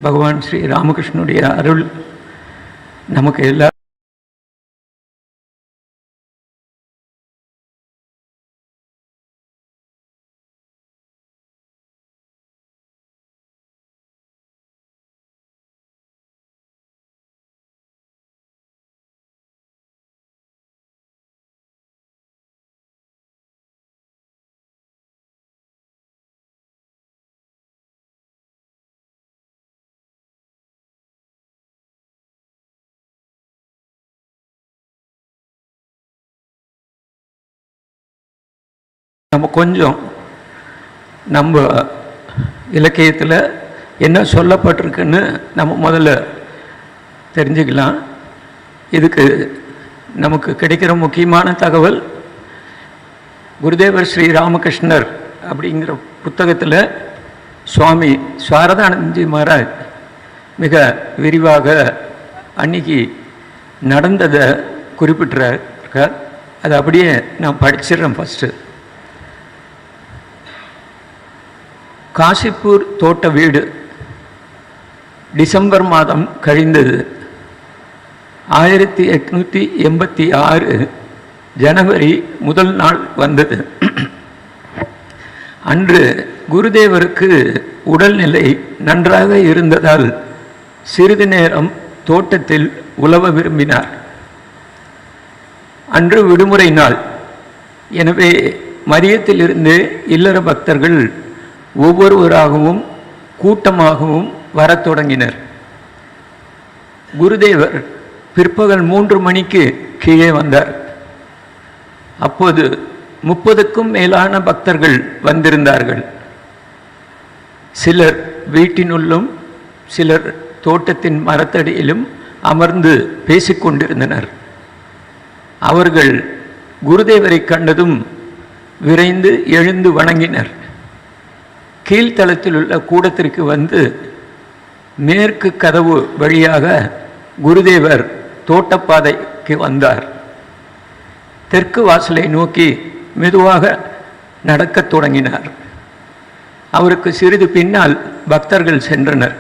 பகவான் ஸ்ரீ ராமகிருஷ்ணனுடைய அருள் நமக்கு எல்லா நம்ம கொஞ்சம் நம்ம இலக்கியத்தில் என்ன சொல்லப்பட்டிருக்குன்னு நம்ம முதல்ல தெரிஞ்சுக்கலாம். இதுக்கு நமக்கு கிடைக்கிற முக்கியமான தகவல் குருதேவர் ஸ்ரீ ராமகிருஷ்ணர் அப்படிங்கிற புத்தகத்தில் சுவாமி சாரதானந்தி மகாராஜ் மிக விரிவாக அன்னைக்கு நடந்ததை குறிப்பிட்டிருக்கார். அதை அப்படியே நான் படிச்சிடுறேன். ஃபஸ்ட்டு, காசிப்பூர் தோட்ட வீடு டிசம்பர் மாதம் கழிந்தது. 1886 ஜனவரி முதல் நாள் வந்தது. அன்று குருதேவருக்கு உடல்நிலை நன்றாக இருந்ததால் சிறிது நேரம் தோட்டத்தில் உலவ விரும்பினார். அன்று விடுமுறை நாள். எனவே மதியத்திலிருந்து இல்லற பக்தர்கள் ஒவ்வொருவராகவும் கூட்டமாகவும் வரத் தொடங்கினர். குருதேவர் பிற்பகல் 3 மணிக்கு கீழே வந்தார். அப்போது 30க்கும் மேலான பக்தர்கள் வந்திருந்தார்கள். சிலர் வீட்டினுள்ளும் சிலர் தோட்டத்தின் மரத்தடியிலும் அமர்ந்து பேசிக்கொண்டிருந்தனர். அவர்கள் குருதேவரை கண்டதும் விரைந்து எழுந்து வணங்கினர். கீழ்த்தளத்தில் உள்ள கூடத்திற்கு வந்து மேற்கு கதவு வழியாக குருதேவர் தோட்டப்பாதைக்கு வந்தார். தெற்கு வாசலை நோக்கி மெதுவாக நடக்கத் தொடங்கினார். அவருக்கு சிறிது பின்னால் பக்தர்கள் சென்றனர்.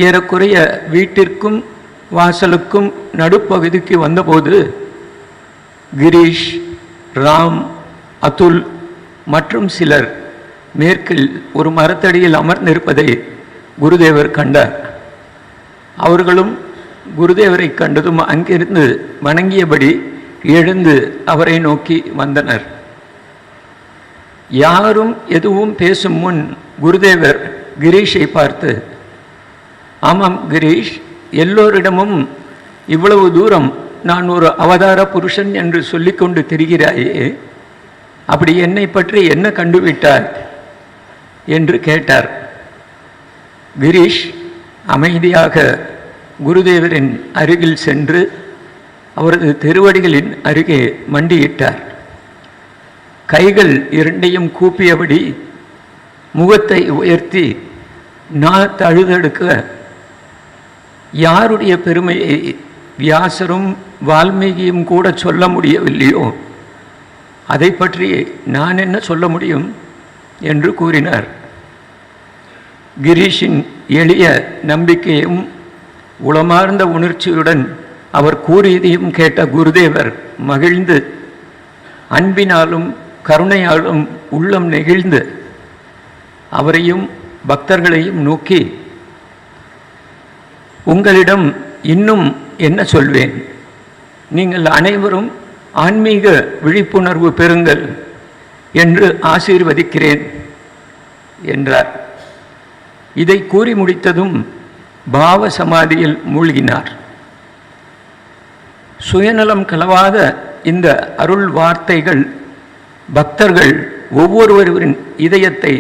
ஏறக்குறைய வீட்டிற்கும் வாசலுக்கும் நடுப்பகுதிக்கு வந்தபோது கிரீஷ், ராம், அதுல் மற்றும் சிலர் மேற்கில் ஒரு மரத்தடியில் அமர்ந்திருப்பதை குருதேவர் கண்டார். அவர்களும் குருதேவரை கண்டதும் அங்கிருந்து வணங்கியபடி எழுந்து அவரை நோக்கி வந்தனர். யாரும் எதுவும் பேசும் முன் குருதேவர் கிரீஷை பார்த்து, ஆமாம் கிரீஷ், எல்லோரிடமும் இவ்வளவு தூரம் நான் ஒரு அவதார புருஷன் என்று சொல்லிக்கொண்டு திரிகிறாயே, அப்படி என்னை பற்றி என்ன கண்டுவிட்டார் என்று கேட்டார். கிரீஷ் அமைதியாக குருதேவரின் அருகில் சென்று அவரது திருவடிகளின் அருகே மண்டியிட்டார். கைகள் இரண்டையும் கூப்பியபடி முகத்தை உயர்த்தி நான் தழுதெடுக்க, யாருடைய பெருமையை வியாசரும் வால்மீகியும் கூட சொல்ல முடியவில்லையோ அதை பற்றி நான் என்ன சொல்ல முடியும் என்று கூறினார். கிரீஷின் எளிய நம்பிக்கையும் உளமார்ந்த உணர்ச்சியுடன் அவர் கூறியதையும் கேட்ட குருதேவர் மகிழ்ந்து அன்பினாலும் கருணையாலும் உள்ளம் நெகிழ்ந்து அவரையும் பக்தர்களையும் நோக்கி, உங்களிடம் இன்னும் என்ன சொல்வேன்? நீங்கள் அனைவரும் ஆன்மீக விழிப்புணர்வு பெறுங்கள் என்று ஆசீர்வதிக்கிறேன் என்றார். இதை கூறி முடித்ததும் பாவ சமாதியில் மூழ்கினார். சுயநலம் கலவாத இந்த அருள் வார்த்தைகள் பக்தர்கள் ஒவ்வொருவரின் இதயத்தை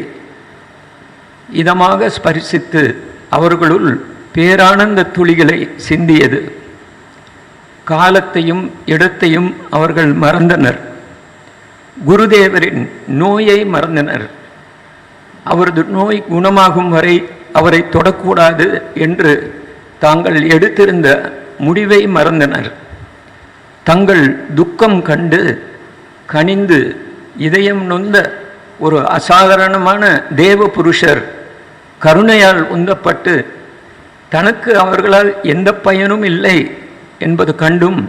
இதமாக ஸ்பரிசித்து அவர்களுள் பேரானந்த துளிகளை சிந்தியது. காலத்தையும் இடத்தையும் அவர்கள் மறந்தனர். குருதேவரின் நோயை மறந்தனர். அவரது நோய் குணமாகும் வரை அவரை தொடக்கூடாது என்று தாங்கள் எடுத்திருந்த முடிவை மறந்தனர். தங்கள் துக்கம் கண்டு கனிந்து இதயம் நொந்த ஒரு அசாதாரணமான தேவ புருஷர் கருணையால் உந்தப்பட்டு தனக்கு அவர்களால் எந்த பயனும் இல்லை என்பது கண்டும்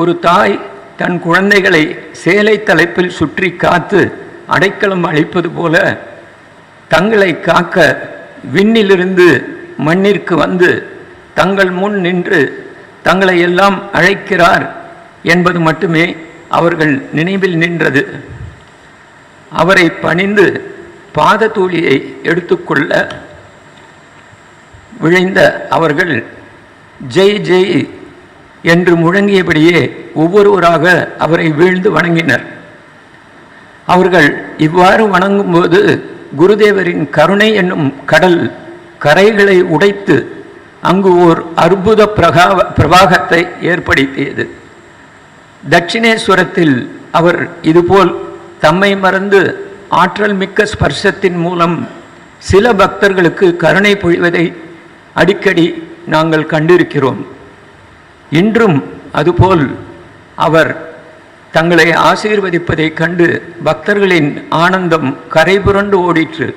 ஒரு தாய் தன் குழந்தைகளை சேலை தலைப்பில் சுற்றி காத்து அடைக்கலம் அளிப்பது போல தங்களை காக்க விண்ணிலிருந்து மண்ணிற்கு வந்து தங்கள் முன் நின்று தங்களை எல்லாம் அழைக்கிறார் என்பது மட்டுமே அவர்கள் நினைவில் நின்றது. அவரை பணிந்து பாத தூளியை எடுத்துக்கொள்ள விழைந்த அவர்கள் ஜெய் ஜெய் என்று முழங்கியபடியே ஒவ்வொருவராக அவரை வீழ்ந்து வணங்கினர். அவர்கள் இவ்வாறு வணங்கும்போது குருதேவரின் கருணை என்னும் கடல் கரைகளை உடைத்து அங்கு ஓர் அற்புத பிரவாகத்தை ஏற்படுத்தியது. தட்சிணேஸ்வரத்தில் அவர் இதுபோல் தம்மை மறந்து ஆற்றல் மிக்க ஸ்பர்சத்தின் மூலம் சில பக்தர்களுக்கு கருணை பொழிவதை அடிக்கடி நாங்கள் கண்டிருக்கிறோம். இன்றும் அதுபோல் அவர் தங்களை ஆசீர்வதிப்பதை கண்டு பக்தர்களின் ஆனந்தம் கரைபுரண்டு ஓடிற்று.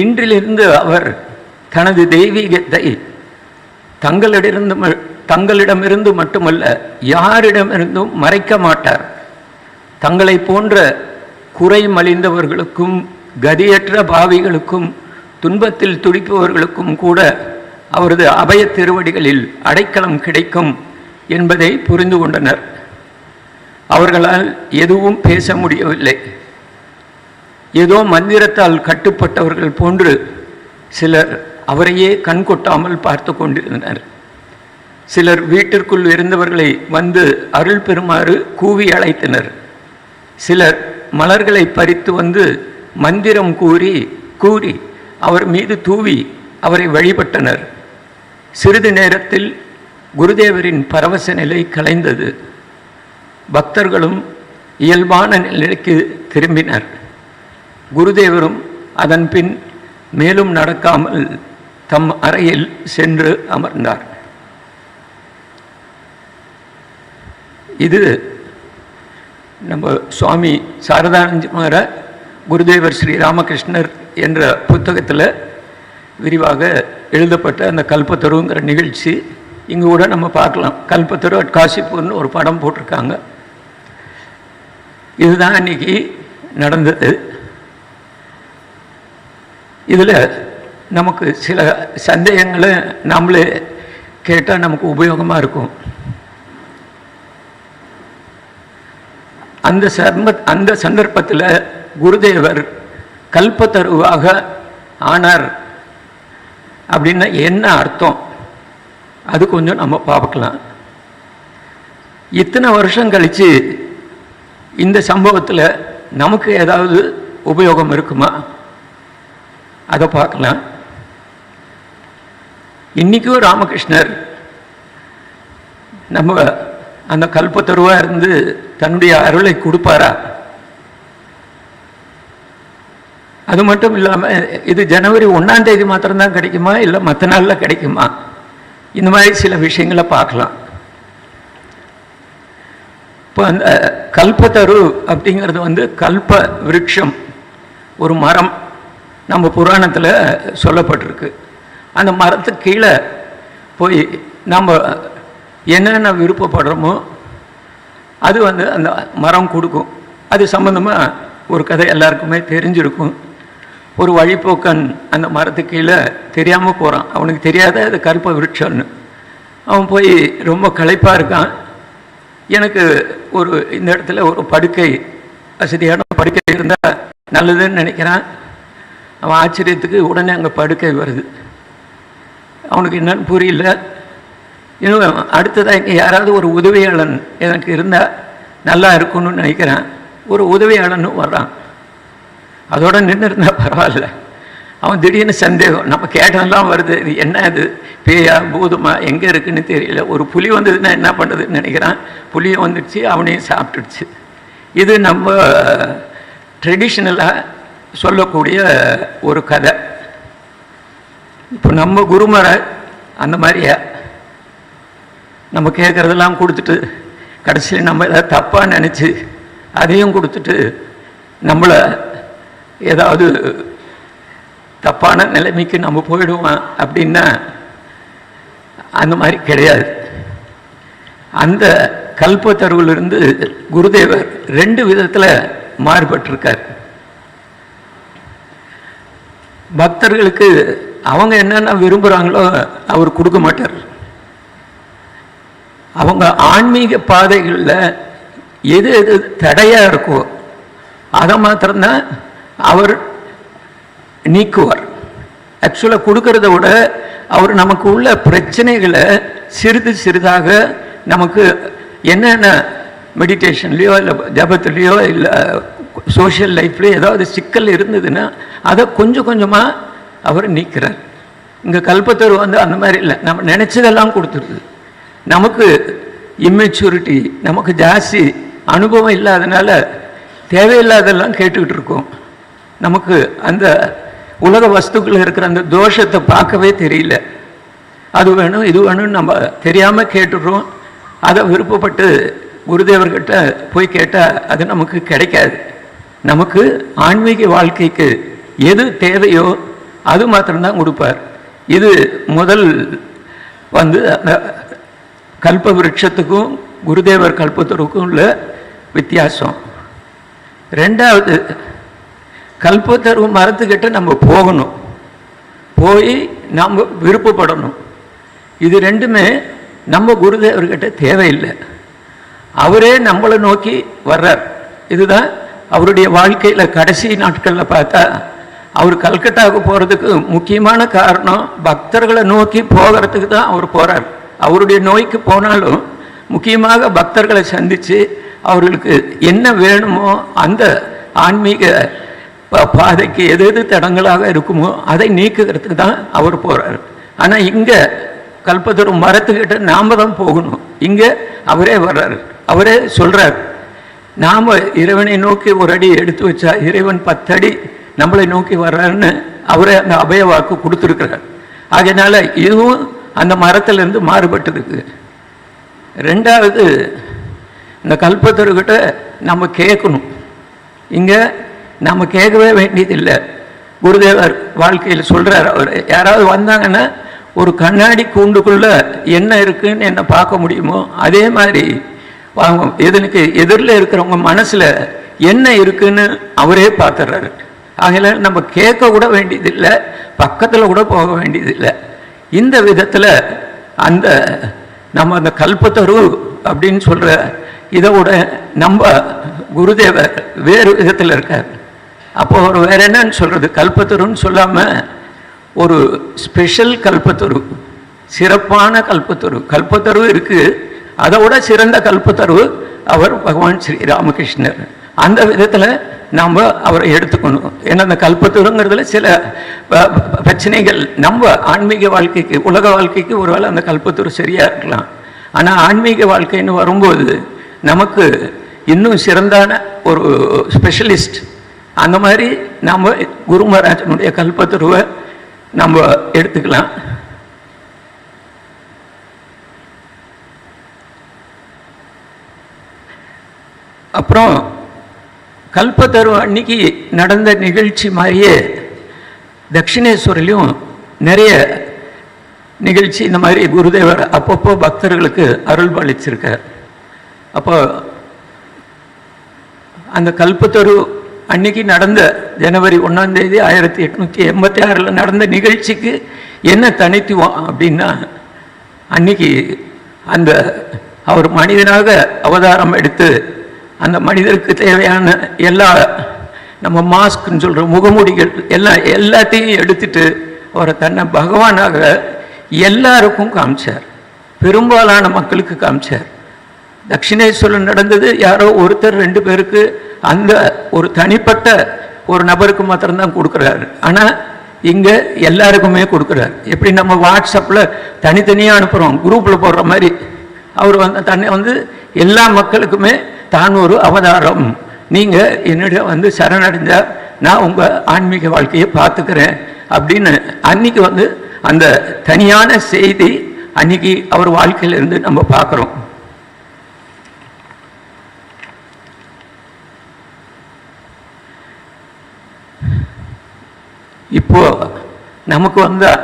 இன்றிலிருந்து அவர் தனது தெய்வீகத்தை தங்களிடமிருந்து மட்டுமல்ல யாரிடமிருந்தும் மறைக்க மாட்டார். தங்களை போன்ற குறை மலிந்தவர்களுக்கும் கதியற்ற பாவிகளுக்கும் துன்பத்தில் துடிப்பவர்களுக்கும் கூட அவரது அபய திருவடிகளில் அடைக்கலம் கிடைக்கும் என்பதை புரிந்து கொண்டனர். அவர்களால் எதுவும் பேச முடியவில்லை. ஏதோ மந்திரத்தால் கட்டுப்பட்டவர்கள் போன்று சிலர் அவரையே கண்கொட்டாமல் பார்த்து கொண்டிருந்தனர். சிலர் வீட்டிற்குள் இருந்தவர்களை வந்து அருள் பெறுமாறு கூவி அழைத்தனர். சிலர் மலர்களை பறித்து வந்து மந்திரம் கூறி அவர் மீது தூவி அவரை வழிபட்டனர். சிறிது நேரத்தில் குருதேவரின் பரவச நிலை கலைந்தது. பக்தர்களும் இயல்பான நிலைக்கு திரும்பினர். குருதேவரும் அதன் பின் மேலும் நடக்காமல் தம் அறையில் சென்று அமர்ந்தார். இது நம்ம சுவாமி சாரதானந்தமார குருதேவர் ஸ்ரீ ராமகிருஷ்ணர் என்ற புத்தகத்தில் விரிவாக எழுதப்பட்ட அந்த கல்பத்தருங்கிற நிகழ்ச்சி இங்கே கூட நம்ம பார்க்கலாம். கல்பத்தரு அட் காசிப்பூர்னு ஒரு படம் போட்டிருக்காங்க. இதுதான் இன்னைக்கு நடந்தது. இதில் நமக்கு சில சந்தேகங்களை நாமளே கேட்டால் நமக்கு உபயோகமாக இருக்கும். அந்த சந்தர்ப்பத்தில் குருதேவர் கல்பத்தருவாக ஆனார் அப்படின்னா என்ன அர்த்தம், அது கொஞ்சம் நம்ம பார்க்கலாம். இத்தனை வருஷம் கழித்து இந்த சம்பவத்தில் நமக்கு ஏதாவது உபயோகம் இருக்குமா, அதை பார்க்கலாம். இன்றைக்கும் ராமகிருஷ்ணர் நம்ம அந்த கல்பத்தருவாக இருந்து தன்னுடைய அருளை கொடுப்பாரா? அது மட்டும் இல்லாமல் இது ஜனவரி 1ஆம் தேதி மாத்திரம்தான் கிடைக்குமா, இல்லை மற்ற நாளில் கிடைக்குமா? இந்த மாதிரி சில விஷயங்களை பார்க்கலாம். இப்போ அந்த கல்பத்தரு அப்படிங்கிறது வந்து கல்ப விருட்சம், ஒரு மரம் நம்ம புராணத்தில் சொல்லப்பட்டிருக்கு. அந்த மரத்துக்கு கீழே போய் நம்ம என்னென்ன விருப்பப்படுறோமோ அது வந்து அந்த மரம் கொடுக்கும். அது சம்பந்தமாக ஒரு கதை எல்லாருக்குமே தெரிஞ்சிருக்கும். ஒரு வழிப்போக்கன் அந்த மரத்துக்கு கீழே தெரியாமல் போகிறான். அவனுக்கு தெரியாத அது கல்ப விருட்சம்னு. அவன் போய் ரொம்ப களைப்பாக இருக்கான். எனக்கு இந்த இடத்துல ஒரு படுக்கை, வசதியான படுக்கை இருந்தால் நல்லதுன்னு நினைக்கிறான். அவன் ஆச்சரியத்துக்கு உடனே அங்கே படுக்கை வருது. அவனுக்கு என்னன்னு புரியல. இன்னும் அடுத்ததாக இங்கே யாராவது ஒரு உதவியாளன் எனக்கு இருந்தால் நல்லா இருக்குன்னு நினைக்கிறான். ஒரு உதவியாளனும் வர்றான். அதோட நின்று இருந்தால் பரவாயில்ல. அவன் திடீர்னு சந்தேகம், நம்ம கேட்டதெல்லாம் வருது, இது என்ன, இது பேயா பூதமா எங்கே இருக்குன்னு தெரியல. ஒரு புலி வந்ததுன்னா என்ன பண்ணுறதுன்னு நினைக்கிறான். புலியும் வந்துடுச்சு, அவனையும் சாப்பிட்டுடுச்சு. இது நம்ம ட்ரெடிஷ்னலாக சொல்லக்கூடிய ஒரு கதை. இப்போ நம்ம குருமரை அந்த மாதிரியா நம்ம கேட்குறதெல்லாம் கொடுத்துட்டு கடைசியில் நம்ம ஏதாவது தப்பாக நினச்சி அதையும் கொடுத்துட்டு நம்மளை ஏதாவது தப்பான நிலைமைக்கு நம்ம போயிடுவோம் அப்படின்னா அந்த மாதிரி கிடையாது. அந்த கல்பத்தருவிலிருந்து குருதேவர் 2 விதத்தில் மாறுபட்டிருக்கார். பக்தர்களுக்கு அவங்க என்னென்ன விரும்புகிறாங்களோ அவர் கொடுக்க மாட்டார். அவங்க ஆன்மீக பாதைகளில் எது எது தடையாக இருக்கோ அதை மாத்திரம்தான் அவர் நீக்குவார். ஆக்சுவலாக கொடுக்கறத விட அவர் நமக்கு உள்ள பிரச்சனைகளை சிறிது சிறிதாக நமக்கு என்னென்ன மெடிடேஷன்லேயோ இல்லை ஜபத்துலேயோ இல்லை சோஷியல் லைஃப்லேயோ ஏதாவது சிக்கல் இருந்ததுன்னா அதை கொஞ்சம் கொஞ்சமாக அவர் நீக்கிறார். இங்கே கல்பத்தரு வந்து அந்த மாதிரி இல்லை, நம்ம நினச்சதெல்லாம் கொடுத்துருது. நமக்கு இம்மெச்சூரிட்டி, நமக்கு ஜாஸ்தி அனுபவம் இல்லாதனால தேவையில்லாதெல்லாம் கேட்டுக்கிட்டு இருக்கோம். நமக்கு அந்த உலக வஸ்துக்கள் இருக்கிற அந்த தோஷத்தை பார்க்கவே தெரியல. அது வேணும் இது வேணும்னு நம்ம தெரியாமல் கேட்டுடுறோம். அதை விருப்பப்பட்டு குருதேவர்கிட்ட போய் கேட்டால் அது நமக்கு கிடைக்காது. நமக்கு ஆன்மீக வாழ்க்கைக்கு எது தேவையோ அது மாத்திரம்தான் கொடுப்பார். இது முதல் வந்து அந்த கல்ப விருட்சத்துக்கும் குருதேவர் கல்பத்தருக்கும் உள்ள வித்தியாசம். 2வது, கல்பத்தரு மரத்துக்கிட்ட நம்ம போகணும், போய் நாம் விருப்பப்படணும். இது 2மே நம்ம குருதேவர்கிட்ட தேவையில்லை. அவரே நம்மளை நோக்கி வர்றார். இதுதான் அவருடைய வாழ்க்கையில் கடைசி நாட்களில் பார்த்தா அவர் கல்கட்டாவுக்கு போகிறதுக்கு முக்கியமான காரணம் பக்தர்களை நோக்கி போகிறதுக்கு தான் அவர் போகிறார். அவருடைய நோய்க்கு போனாலும் முக்கியமாக பக்தர்களை சந்தித்து அவர்களுக்கு என்ன வேணுமோ அந்த ஆன்மீக பாதைக்கு எது எது தடங்களாக இருக்குமோ அதை நீக்குகிறதுக்கு தான் அவர் போகிறார். ஆனால் இங்கே கல்பத்தரு மரத்துக்கிட்ட நாம் தான் போகணும். இங்கே அவரே வர்றார், அவரே சொல்கிறார், நாம் இறைவனை நோக்கி ஒரு அடி எடுத்து வச்சா இறைவன் 10 அடி நம்மளை நோக்கி வர்றாருன்னு அவரே அந்த அபய வாக்கு கொடுத்துருக்கிறார். ஆகையினால இதுவும் அந்த மரத்திலிருந்து மாறுபட்டிருக்கு. 2வது, இந்த கல்பத்தருக்கிட்ட நம்ம கேட்கணும். இங்கே நம்ம கேட்கவே வேண்டியதில்லை. குருதேவர் வாழ்க்கையில் சொல்கிறார், அவர் யாராவது வந்தாங்கன்னா ஒரு கண்ணாடி கூண்டுக்குள்ளே என்ன இருக்குன்னு என்ன பார்க்க முடியுமோ அதே மாதிரி எதனுக்கு எதிரில் இருக்கிறவங்க மனசில் என்ன இருக்குன்னு அவரே பார்த்துடுறாரு. ஆகையில நம்ம கேட்க கூட வேண்டியதில்லை, பக்கத்தில் கூட போக வேண்டியதில்லை. இந்த விதத்தில் அந்த நம்ம அந்த கல்பத்தரு அப்படின்னு சொல்கிற இதை விட நம்ம குருதேவர் வேறு விதத்தில் இருக்கார். அப்போ அவர் வேற என்னன்னு சொல்கிறது, கல்பத்தருன்னு சொல்லாமல் ஒரு ஸ்பெஷல் கல்பத்தரு, சிறப்பான கல்பத்தரு. கல்பத்தரு இருக்குது, அதை விட சிறந்த கல்பத்தரு அவர் பகவான் ஸ்ரீ ராமகிருஷ்ணர். அந்த விதத்தில் நாம் அவரை எடுத்துக்கணும். ஏன்னா அந்த கல்பத்தருங்கிறதுல சில பிரச்சனைகள் நம்ம ஆன்மீக வாழ்க்கைக்கு உலக வாழ்க்கைக்கு ஒருவேளை அந்த கல்பத்தரு சரியாக இருக்கலாம். ஆனால் ஆன்மீக வாழ்க்கைன்னு வரும்போது நமக்கு இன்னும் சிறந்தான ஒரு ஸ்பெஷலிஸ்ட், அந்த மாதிரி நம்ம குரு மகாராஜனுடைய கல்பத்தருவை நம்ம எடுத்துக்கலாம். அப்புறம் கல்பத்தரு அன்னைக்கு நடந்த நிகழ்ச்சி மாதிரியே தட்சிணேஸ்வரிலையும் நிறைய நிகழ்ச்சி இந்த மாதிரி குருதேவர் அப்பப்போ பக்தர்களுக்கு அருள் பாலிச்சிருக்கார். அப்போ அந்த கல்பத்தரு அன்னைக்கு நடந்த ஜனவரி 1ஆம் தேதி 1886 நடந்த நிகழ்ச்சிக்கு என்ன தனித்துவம் அப்படின்னா, அன்னைக்கு அந்த அவர் மனிதனாக அவதாரம் எடுத்து அந்த மனிதருக்கு தேவையான எல்லா நம்ம மாஸ்க்னு சொல்கிற முகமூடிகள் எல்லாத்தையும் எடுத்துட்டு அவரை தன்னை பகவானாக எல்லாருக்கும் காமிச்சார், பெரும்பாலான மக்களுக்கு காமிச்சார். தட்சிணேஸ்வரன் நடந்தது யாரோ ஒருத்தர் 2 பேருக்கு, அந்த ஒரு தனிப்பட்ட ஒரு நபருக்கு மாத்திரம்தான் கொடுக்குறாரு. ஆனால் இங்கே எல்லாருக்குமே கொடுக்குறாரு. எப்படி நம்ம வாட்ஸ்அப்பில் தனித்தனியாக அனுப்புகிறோம், குரூப்பில் போடுற மாதிரி அவர் தன்னை எல்லா மக்களுக்குமே தான் ஒரு அவதாரம், நீங்கள் என்னிடம் சரணடைஞ்சால் நான் உங்கள் ஆன்மீக வாழ்க்கையை பார்த்துக்கிறேன் அப்படின்னு அன்னைக்கு அந்த தனியான செய்தி அன்னைக்கு அவர் வாழ்க்கையிலிருந்து நம்ம பார்க்குறோம். இப்போ நமக்கு வந்தால்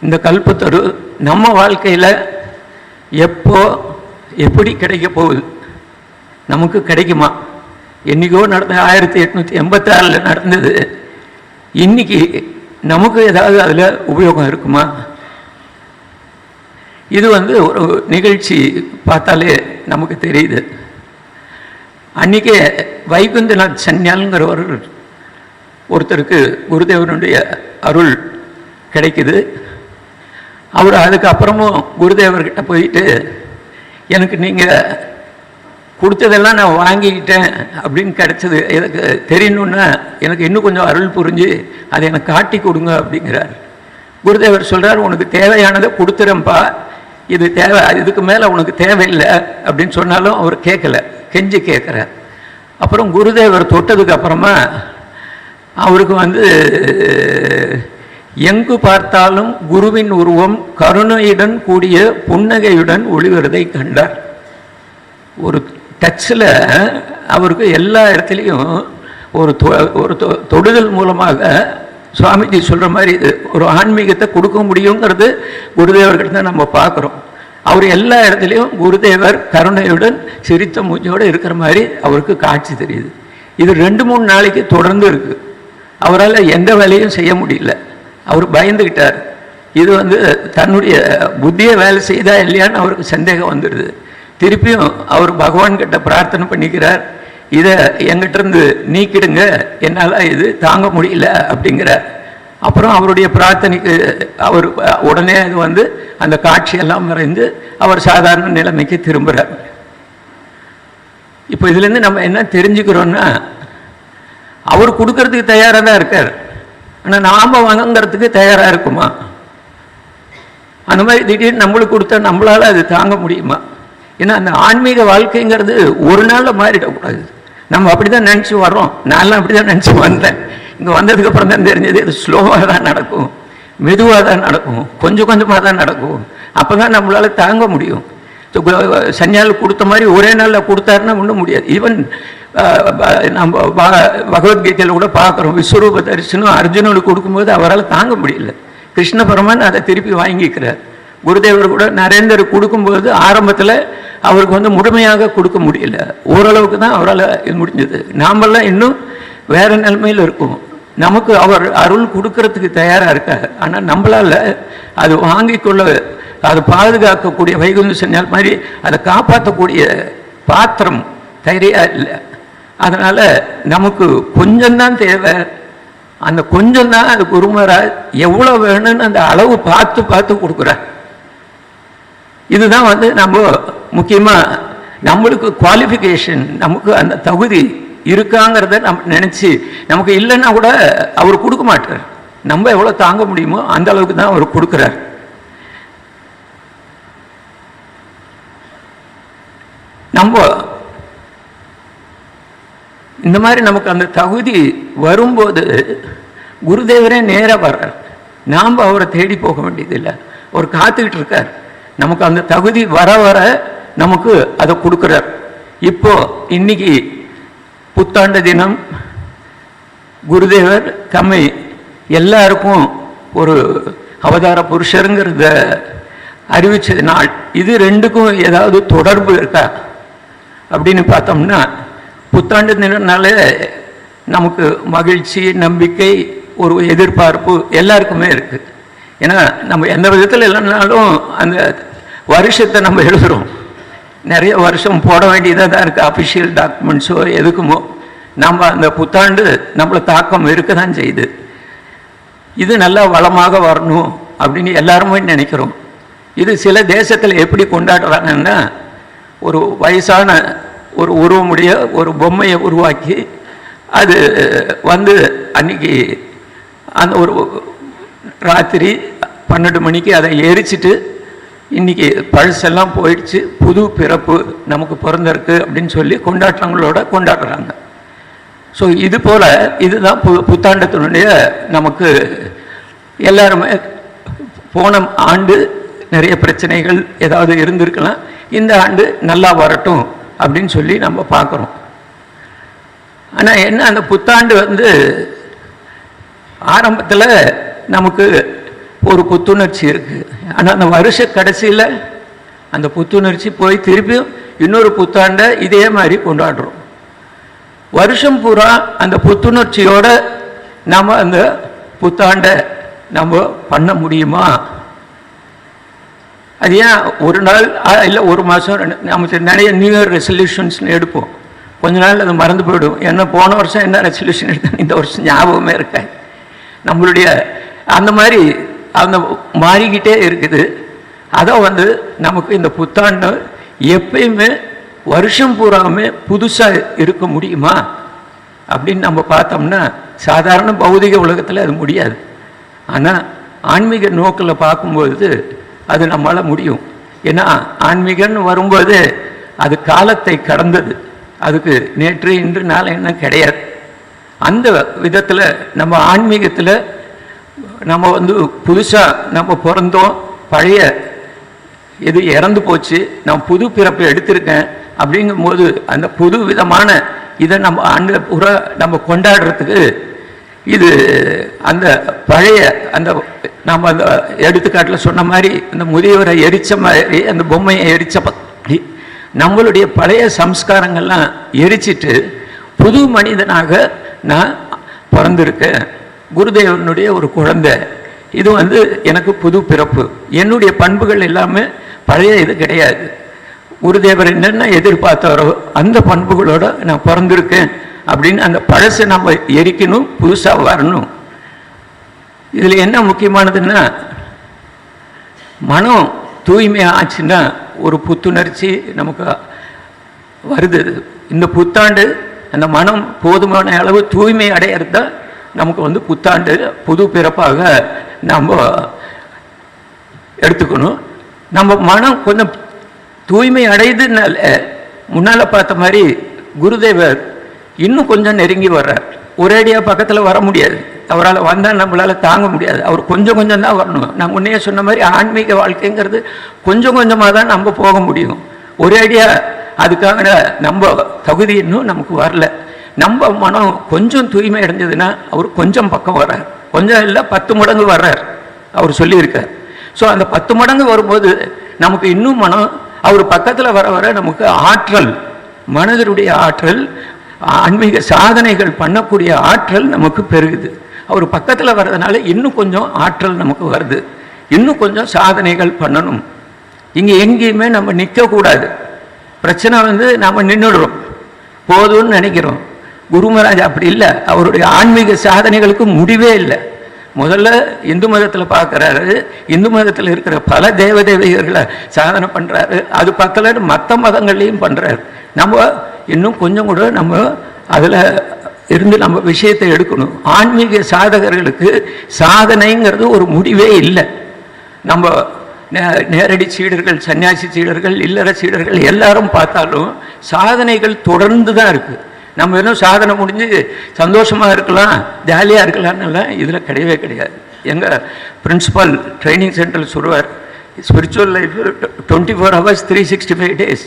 இந்த கல்பத்தரு நம்ம வாழ்க்கையில் எப்போ எப்படி கிடைக்க போகுது, நமக்கு கிடைக்குமா? என்றைக்கோ நடந்த 1886 நடந்தது, இன்னைக்கு நமக்கு ஏதாவது அதில் உபயோகம் இருக்குமா? இது ஒரு நிகழ்ச்சி பார்த்தாலே நமக்கு தெரியுது. அன்றைக்கே வைகுந்தநாத் சன்னியாலுங்கிறவர் ஒருத்தருக்கு குருதேவனுடைய அருள் கிடைக்குது. அவர் அதுக்கப்புறமும் குருதேவர்கிட்ட போயிட்டு, எனக்கு நீங்கள் கொடுத்ததெல்லாம் நான் வாங்கிக்கிட்டேன் அப்படின்னு கிடைச்சது எனக்கு தெரியணுன்னா எனக்கு இன்னும் கொஞ்சம் அருள் புரிஞ்சு அதை எனக்கு காட்டி கொடுங்க அப்படிங்கிறார். குருதேவர் சொல்கிறார், உனக்கு தேவையானதை கொடுத்துறேன்ப்பா, இது தேவை, இதுக்கு மேலே உனக்கு தேவையில்லை அப்படின்னு சொன்னாலும் அவர் கேட்கல, கெஞ்சி கேட்குறார். அப்புறம் குருதேவர் தொட்டதுக்கு அப்புறமா அவருக்கு எங்கு பார்த்தாலும் குருவின் உருவம் கருணையுடன் கூடிய புன்னகையுடன் ஒளிவருதை கண்டார். ஒரு டச்சில் அவருக்கு எல்லா இடத்துலையும் ஒரு தொடுதல் மூலமாக சுவாமிஜி சொல்கிற மாதிரி இது ஒரு ஆன்மீகத்தை கொடுக்க முடியுங்கிறது குருதேவர்கிட்ட தான் நம்ம பார்க்குறோம். அவர் எல்லா இடத்துலையும் குருதேவர் கருணையுடன் சிரித்த மூச்சோடு இருக்கிற மாதிரி அவருக்கு காட்சி தெரியுது. இது 2-3 நாளைக்கு தொடர்ந்து இருக்குது. அவரால் எந்த வேலையும் செய்ய முடியல, அவர் பயந்துக்கிட்டார். இது தன்னுடைய புத்தியை வேலை செய்தா இல்லையான்னு அவருக்கு சந்தேகம் வந்துடுது. திருப்பியும் அவர் பகவான்கிட்ட பிரார்த்தனை பண்ணிக்கிறார், இதை எங்கிட்டிருந்து நீக்கிடுங்க, என்னால் இது தாங்க முடியல அப்படிங்கிறார். அப்புறம் அவருடைய பிரார்த்தனைக்கு அவர் உடனே அது அந்த காட்சியெல்லாம் மறைந்து அவர் சாதாரண நிலைமைக்கு திரும்புகிறார். இப்போ இதுலேருந்து நம்ம என்ன தெரிஞ்சுக்கிறோன்னா, அவர் கொடுக்கறதுக்கு தயாராக தான் இருக்கார், ஆனால் நாம் வாங்கிறதுக்கு தயாராக இருக்குமா? அந்த மாதிரி திடீர்னு நம்மளுக்கு கொடுத்தா நம்மளால் அது தாங்க முடியுமா? ஏன்னா அந்த ஆன்மீக வாழ்க்கைங்கிறது ஒரு நாளில் மாறிடக்கூடாது. நம்ம அப்படி தான் நினச்சி வர்றோம், நான்லாம் அப்படி தான் நினச்சி வந்தேன். இங்கே வந்ததுக்கப்புறம் தான் தெரிஞ்சது இது ஸ்லோவாக தான் நடக்கும், மெதுவாக தான் நடக்கும், கொஞ்சம் கொஞ்சமாக தான் நடக்கும். அப்போ தான் நம்மளால் தாங்க முடியும். சன்னியால் கொடுத்த மாதிரி ஒரே நாளில் கொடுத்தாருன்னா ஒன்றும் முடியாது. ஈவன் நம்ம பகவத்கீதையில் கூட பார்க்குறோம், விஸ்வரூப தரிசனம் அர்ஜுனனுக்கு கொடுக்கும்போது அவரால் தாங்க முடியல, கிருஷ்ண பரமான் அதை திருப்பி வாங்கிக்கிறார். குருதேவர் கூட நரேந்தர் கொடுக்கும்போது ஆரம்பத்தில் அவருக்கு முழுமையாக கொடுக்க முடியல, ஓரளவுக்கு தான் அவரால் இது முடிஞ்சது. நாமெல்லாம் இன்னும் வேறு நிலைமையில் இருக்கும். நமக்கு அவர் அருள் கொடுக்கறதுக்கு தயாராக இருக்கார், ஆனால் நம்மளால் அது வாங்கி கொள்ள, அதை பாதுகாக்கக்கூடிய வைகுந்த சன்னியால் மாதிரி அதை காப்பாற்றக்கூடிய பாத்திரம் தயாரியாக இல்லை. அதனால் நமக்கு கொஞ்சம்தான் தேவை. அந்த கொஞ்சம்தான் அது குருமாராஜ் எவ்வளோ வேணும்னு அந்த அளவு பார்த்து பார்த்து கொடுக்குறார். இதுதான் நம்ம முக்கியமாக நம்மளுக்கு குவாலிஃபிகேஷன், நமக்கு அந்த தகுதி இருக்காங்கிறத நம்ம நினச்சி, நமக்கு இல்லைன்னா கூட அவர் கொடுக்க மாட்டார். நம்ம எவ்வளோ தாங்க முடியுமோ அந்த அளவுக்கு தான் அவர் கொடுக்குறார். நம்ம இந்த மாதிரி நமக்கு அந்த தகுதி வரும்போது குருதேவரே நேராக வர்றார். நாம் அவரை தேடி போக வேண்டியதில்லை, அவர் காத்துக்கிட்டு இருக்கார். நமக்கு அந்த தகுதி வர வர நமக்கு அதை கொடுக்குறார். இப்போ இன்னைக்கு புத்தாண்டு தினம், குருதேவர் தம்மை எல்லாருக்கும் ஒரு அவதார புருஷருங்கிறத அறிவிச்சது நாள். இது ரெண்டுக்கும் ஏதாவது தொடர்பு இருக்கா அப்படின்னு பார்த்தோம்னா, புத்தாண்டு தினம்னாலே நமக்கு மகிழ்ச்சி, நம்பிக்கை, ஒரு எதிர்பார்ப்பு எல்லாருக்குமே இருக்குது. ஏன்னா நம்ம எந்த விதத்தில் இல்லைனாலும் அந்த வருஷத்தை நம்ம எழுதுகிறோம், நிறைய வருஷம் போட வேண்டியதாக தான் இருக்குது, அஃபிஷியல் டாக்குமெண்ட்ஸோ எதுக்குமோ. நம்ம அந்த புத்தாண்டு நம்மளை தாக்கம் இருக்க தான் செய்யுது. இது நல்லா வளமாக வரணும் அப்படின்னு எல்லாருமே நினைக்கிறோம். இது சில தேசத்தில் எப்படி கொண்டாடுறாங்கன்னா, ஒரு வயசான ஒரு உருவமுடைய ஒரு பொம்மையை உருவாக்கி அது அன்னைக்கு அந்த ஒரு ராத்திரி 12 மணிக்கு அதை எரிச்சிட்டு, இன்றைக்கி பழசெல்லாம் போயிடுச்சு, புது பிறப்பு நமக்கு பிறந்திருக்கு அப்படின்னு சொல்லி கொண்டாடுறாங்க. ஸோ இது போல் இதுதான் புத்தாண்டத்தினுடைய நமக்கு எல்லாருமே போன ஆண்டு நிறைய பிரச்சனைகள் ஏதாவது இருந்திருக்கலாம், இந்த ஆண்டு நல்லா வரட்டும் அப்படின்னு சொல்லி நம்ம பார்க்குறோம். ஆனால் என்ன, அந்த புத்தாண்டு ஆரம்பத்தில் நமக்கு ஒரு புத்துணர்ச்சி இருக்குது. ஆனால் அந்த வருஷ கடைசியில் அந்த புத்துணர்ச்சி போய் திருப்பியும் இன்னொரு புத்தாண்டை இதே மாதிரி கொண்டாடுறோம். வருஷம் பூரா அந்த புத்துணர்ச்சியோடு நம்ம அந்த புத்தாண்டை நம்ம பண்ண முடியுமா? அது ஏன் ஒரு நாள் இல்லை ஒரு மாதம் நமக்கு நிறைய நியூ இயர் ரெசல்யூஷன்ஸ்னு எடுப்போம். கொஞ்ச நாள் அது மறந்து போயிடும். என்ன போன வருஷம் என்ன ரெசல்யூஷன் எடுத்தோம், இந்த வருஷம் ஞாபகமே இருக்காது. நம்மளுடைய அந்த மாதிரி அந்த மாறிக்கிட்டே இருக்குது. அதை நமக்கு இந்த புத்தாண்டு எப்பயுமே வருஷம் பூராமே புதுசாக இருக்க முடியுமா அப்படின்னு நம்ம பார்த்தோம்னா சாதாரண பௌதிக உலகத்தில் அது முடியாது. ஆனால் ஆன்மீக நோக்கில் பார்க்கும்போது அது நம்மளால் முடியும். ஏன்னா ஆன்மீகன்னு வரும்போது அது காலத்தை கடந்தது. அதுக்கு நேற்று இன்று நாளை என்ன கிடையாது. அந்த விதத்தில் நம்ம ஆன்மீகத்தில் நம்ம புதுசாக நம்ம பிறந்தோம், பழைய எது இறந்து போச்சு, நான் புது பிறப்பை எடுத்திருக்கேன் அப்படிங்கும்போது அந்த புது விதமான இதை நம்ம ஆண்டு புற நம்ம கொண்டாடுறதுக்கு இது அந்த பழைய அந்த நம்ம அந்த எடுத்துக்காட்டில் சொன்ன மாதிரி அந்த முதியவரை எரித்த மாதிரி அந்த பொம்மையை எரித்த பற்றி நம்மளுடைய பழைய சம்ஸ்காரங்கள்லாம் எரிச்சிட்டு புது மனிதனாக நான் பிறந்திருக்கேன். குருதேவனுடைய ஒரு குழந்தை. இது எனக்கு புது பிறப்பு. என்னுடைய பண்புகள் எல்லாமே பழைய இது கிடையாது. குருதேவர் என்னென்ன எதிர்பார்த்தாரோ அந்த பண்புகளோடு நான் பிறந்திருக்கேன் அப்படின்னு அந்த பழசை நம்ம எரிக்கணும், புதுசாக வரணும். இதில் என்ன முக்கியமானதுன்னா மனம் தூய்மையாக ஆச்சுன்னா ஒரு புத்துணர்ச்சி நமக்கு வருது. இந்த புத்தாண்டு அந்த மனம் போதுமான அளவு தூய்மை அடையிறது தான் நமக்கு புத்தாண்டு புது பிறப்பாக நம்ம எடுத்துக்கணும். நம்ம மனம் கொஞ்சம் தூய்மை அடையுதுனால முன்னால் பார்த்த மாதிரி குருதேவர் இன்னும் கொஞ்சம் நெருங்கி வர்றார். ஒரேடியாக பக்கத்தில் வர முடியாது. அவரால் வந்தால் நம்மளால் தாங்க முடியாது. அவர் கொஞ்சம் கொஞ்சம் தான் வரணும். நான் முன்னே சொன்ன மாதிரி ஆன்மீக வாழ்க்கைங்கிறது கொஞ்சம் கொஞ்சமாக தான் நம்ம போக முடியும். ஒரேடியாக அதுக்காக நம்ம தகுதி இன்னும் நமக்கு வரல. நம்ம மனம் கொஞ்சம் தூய்மை அடைஞ்சதுன்னா அவர் கொஞ்சம் பக்கம் வர்றார். கொஞ்சம் இல்லை 10 மடங்கு வர்றார் அவர் சொல்லியிருக்கார். ஸோ அந்த 10 மடங்கு வரும்போது நமக்கு இன்னும் மனம் அவர் பக்கத்தில் வர வர நமக்கு ஆற்றல், மனதனுடைய ஆற்றல், ஆன்மீக சாதனைகள் பண்ணக்கூடிய ஆற்றல் நமக்கு பெருகுது. அவர் பக்கத்தில் வர்றதுனால இன்னும் கொஞ்சம் ஆற்றல் நமக்கு வருது. இன்னும் கொஞ்சம் சாதனைகள் பண்ணணும். இங்கே எங்கேயுமே நம்ம நிற்கக்கூடாது. பிரச்சனை நம்ம நின்றுடுறோம், போதும்னு நினைக்கிறோம். குரு மகாராஜ் அப்படி இல்லை. அவருடைய ஆன்மீக சாதனைகளுக்கு முடிவே இல்லை. முதல்ல இந்து மதத்தில் பார்க்குறாரு. இந்து மதத்தில் இருக்கிற பல தேவதேவிகளை சாதனை பண்ணுறாரு. அது பக்கத்தில் மற்ற மதங்கள்லையும் பண்ணுறாரு. நம்ம இன்னும் கொஞ்சம் கூட நம்ம அதில் இருந்து நம்ம விஷயத்தை எடுக்கணும். ஆன்மீக சாதகர்களுக்கு சாதனைங்கிறது ஒரு முடிவே இல்லை. நம்ம நேரடி சீடர்கள், சன்னியாசி சீடர்கள், இல்லற சீடர்கள் எல்லாரும் பார்த்தாலும் சாதனைகள் தொடர்ந்து தான் இருக்குது. நம்ம இன்னும் சாதனை முடிஞ்சு சந்தோஷமாக இருக்கலாம், ஜாலியாக இருக்கலாம்னுலாம் இதில் கிடையவே கிடையாது. எங்கள் பிரின்சிபல் ட்ரைனிங் சென்டரில் சொல்லுவார், ஸ்பிரிச்சுவல் லைஃப் 24 hours 365 days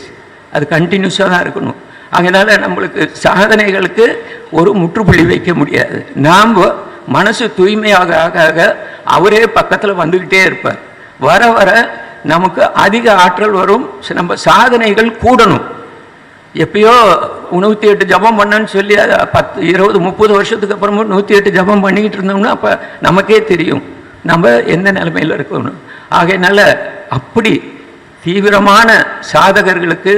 அது கண்டினியூஸாக தான் இருக்கணும். அதனால் நம்மளுக்கு சாதனைகளுக்கு ஒரு முற்றுப்புள்ளி வைக்க முடியாது. நாம் மனசு தூய்மையாக ஆக ஆக அவரே பக்கத்தில் வந்துக்கிட்டே இருப்பார். வர வர நமக்கு அதிக ஆற்றல் வரும். நம்ம சாதனைகள் கூடணும். எப்பயோ 108 ஜபம் பண்ணன்னு சொல்லி 10, 20, 30 வருஷத்துக்கு அப்புறமும் 108 ஜபம் பண்ணிக்கிட்டு இருந்தோம்னா அப்போ நமக்கே தெரியும் நம்ம எந்த நிலைமையில் இருக்கணும். ஆகையினால அப்படி தீவிரமான சாதகர்களுக்கு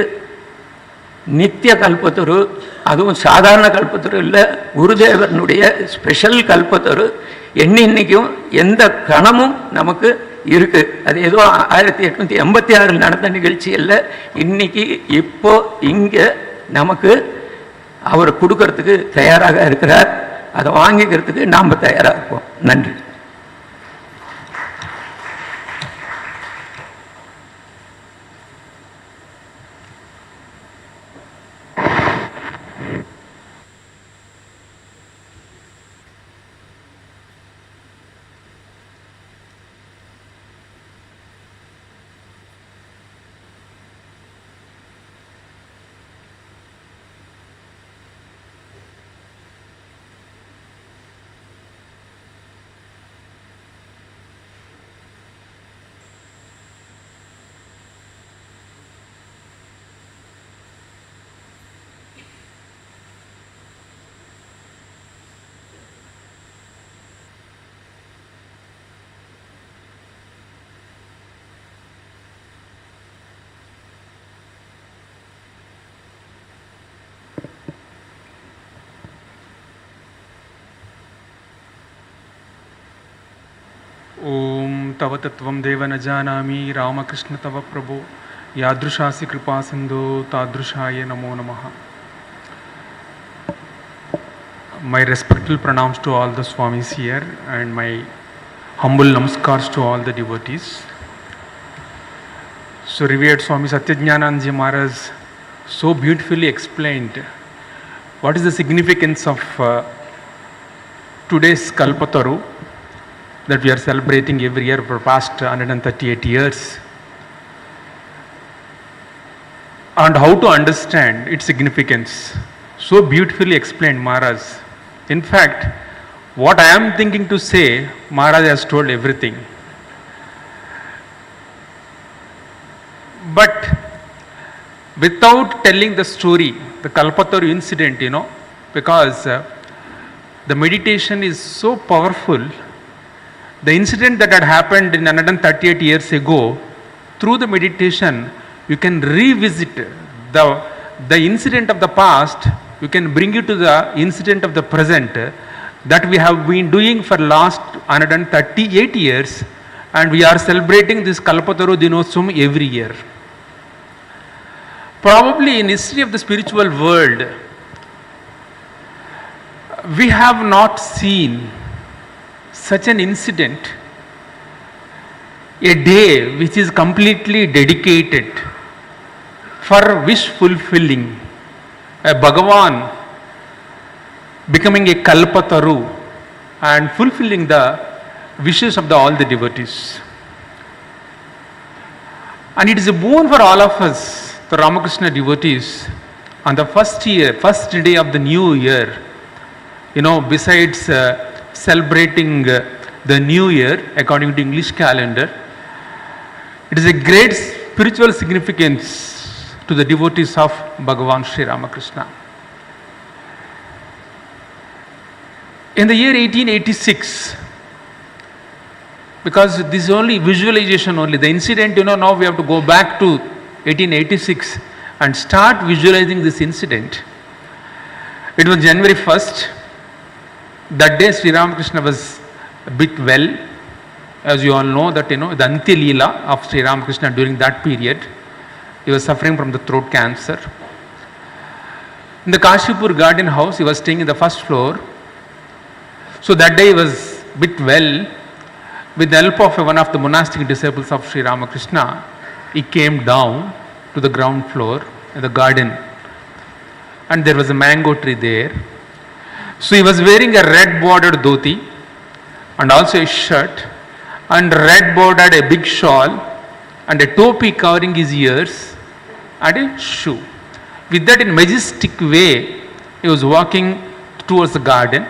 நித்திய கல்பத்தரு, அதுவும் சாதாரண கல்பத்தரு இல்லை, குருதேவனுடைய ஸ்பெஷல் கல்பத்தரு இன்னைக்கும் எந்த கணமும் நமக்கு இருக்குது. அது ஏதோ 1886 நடந்த நிகழ்ச்சி இல்லை. இன்னைக்கு இப்போ இங்கே நமக்கு அவர் கொடுக்கறதுக்கு தயாராக இருக்கிறார். அதை வாங்கிக்கிறதுக்கு நாம் தயாராக இருப்போம். நன்றி. Om Tava Tattvam Deva न जानामि Ramakrishna Tava Prabhu Yadrushasi Kripa Sindhu Tadrushaya Namo Namaha. My respectful pranams to all the Swamis here and my humble namaskars to all the devotees. So revered Swami Satyajnananda Maharaj so beautifully explained what is the significance of today's Kalpataru that we are celebrating every year for past 138 years, and how to understand its significance. So beautifully explained Maharaj. In fact, what I am thinking to say, Maharaj has told everything. But without telling the story, the Kalpataru incident, because the meditation is so powerful. The incident that had happened in 138 years ago, through the meditation, you can revisit the incident of the past, you can bring it to the incident of the present that we have been doing for last 138 years, and we are celebrating this Kalpataru Dinotsum every year. Probably in history of the spiritual world, we have not seen such an incident, a day which is completely dedicated for wish fulfilling, a Bhagavan becoming a Kalpataru and fulfilling the wishes of all the devotees. And it is a boon for all of us, the Ramakrishna devotees, on the first day of the new year, besides celebrating the new year according to English calendar, it is a great spiritual significance to the devotees of Bhagavan Sri Ramakrishna. In the year 1886, because this is only visualization only, the incident, now we have to go back to 1886 and start visualizing this incident. It was January 1st. That day Sri Ramakrishna was a bit well. As you all know that, the Antya Leela of Sri Ramakrishna during that period, he was suffering from the throat cancer. In the Kashipur garden house, he was staying in the first floor. So that day he was a bit well. With the help of one of the monastic disciples of Sri Ramakrishna, he came down to the ground floor in the garden. And there was a mango tree there. So he was wearing a red bordered dhoti and also a shirt, and red bordered a big shawl and a topi covering his ears and a shoe. With that, in majestic way, he was walking towards the garden,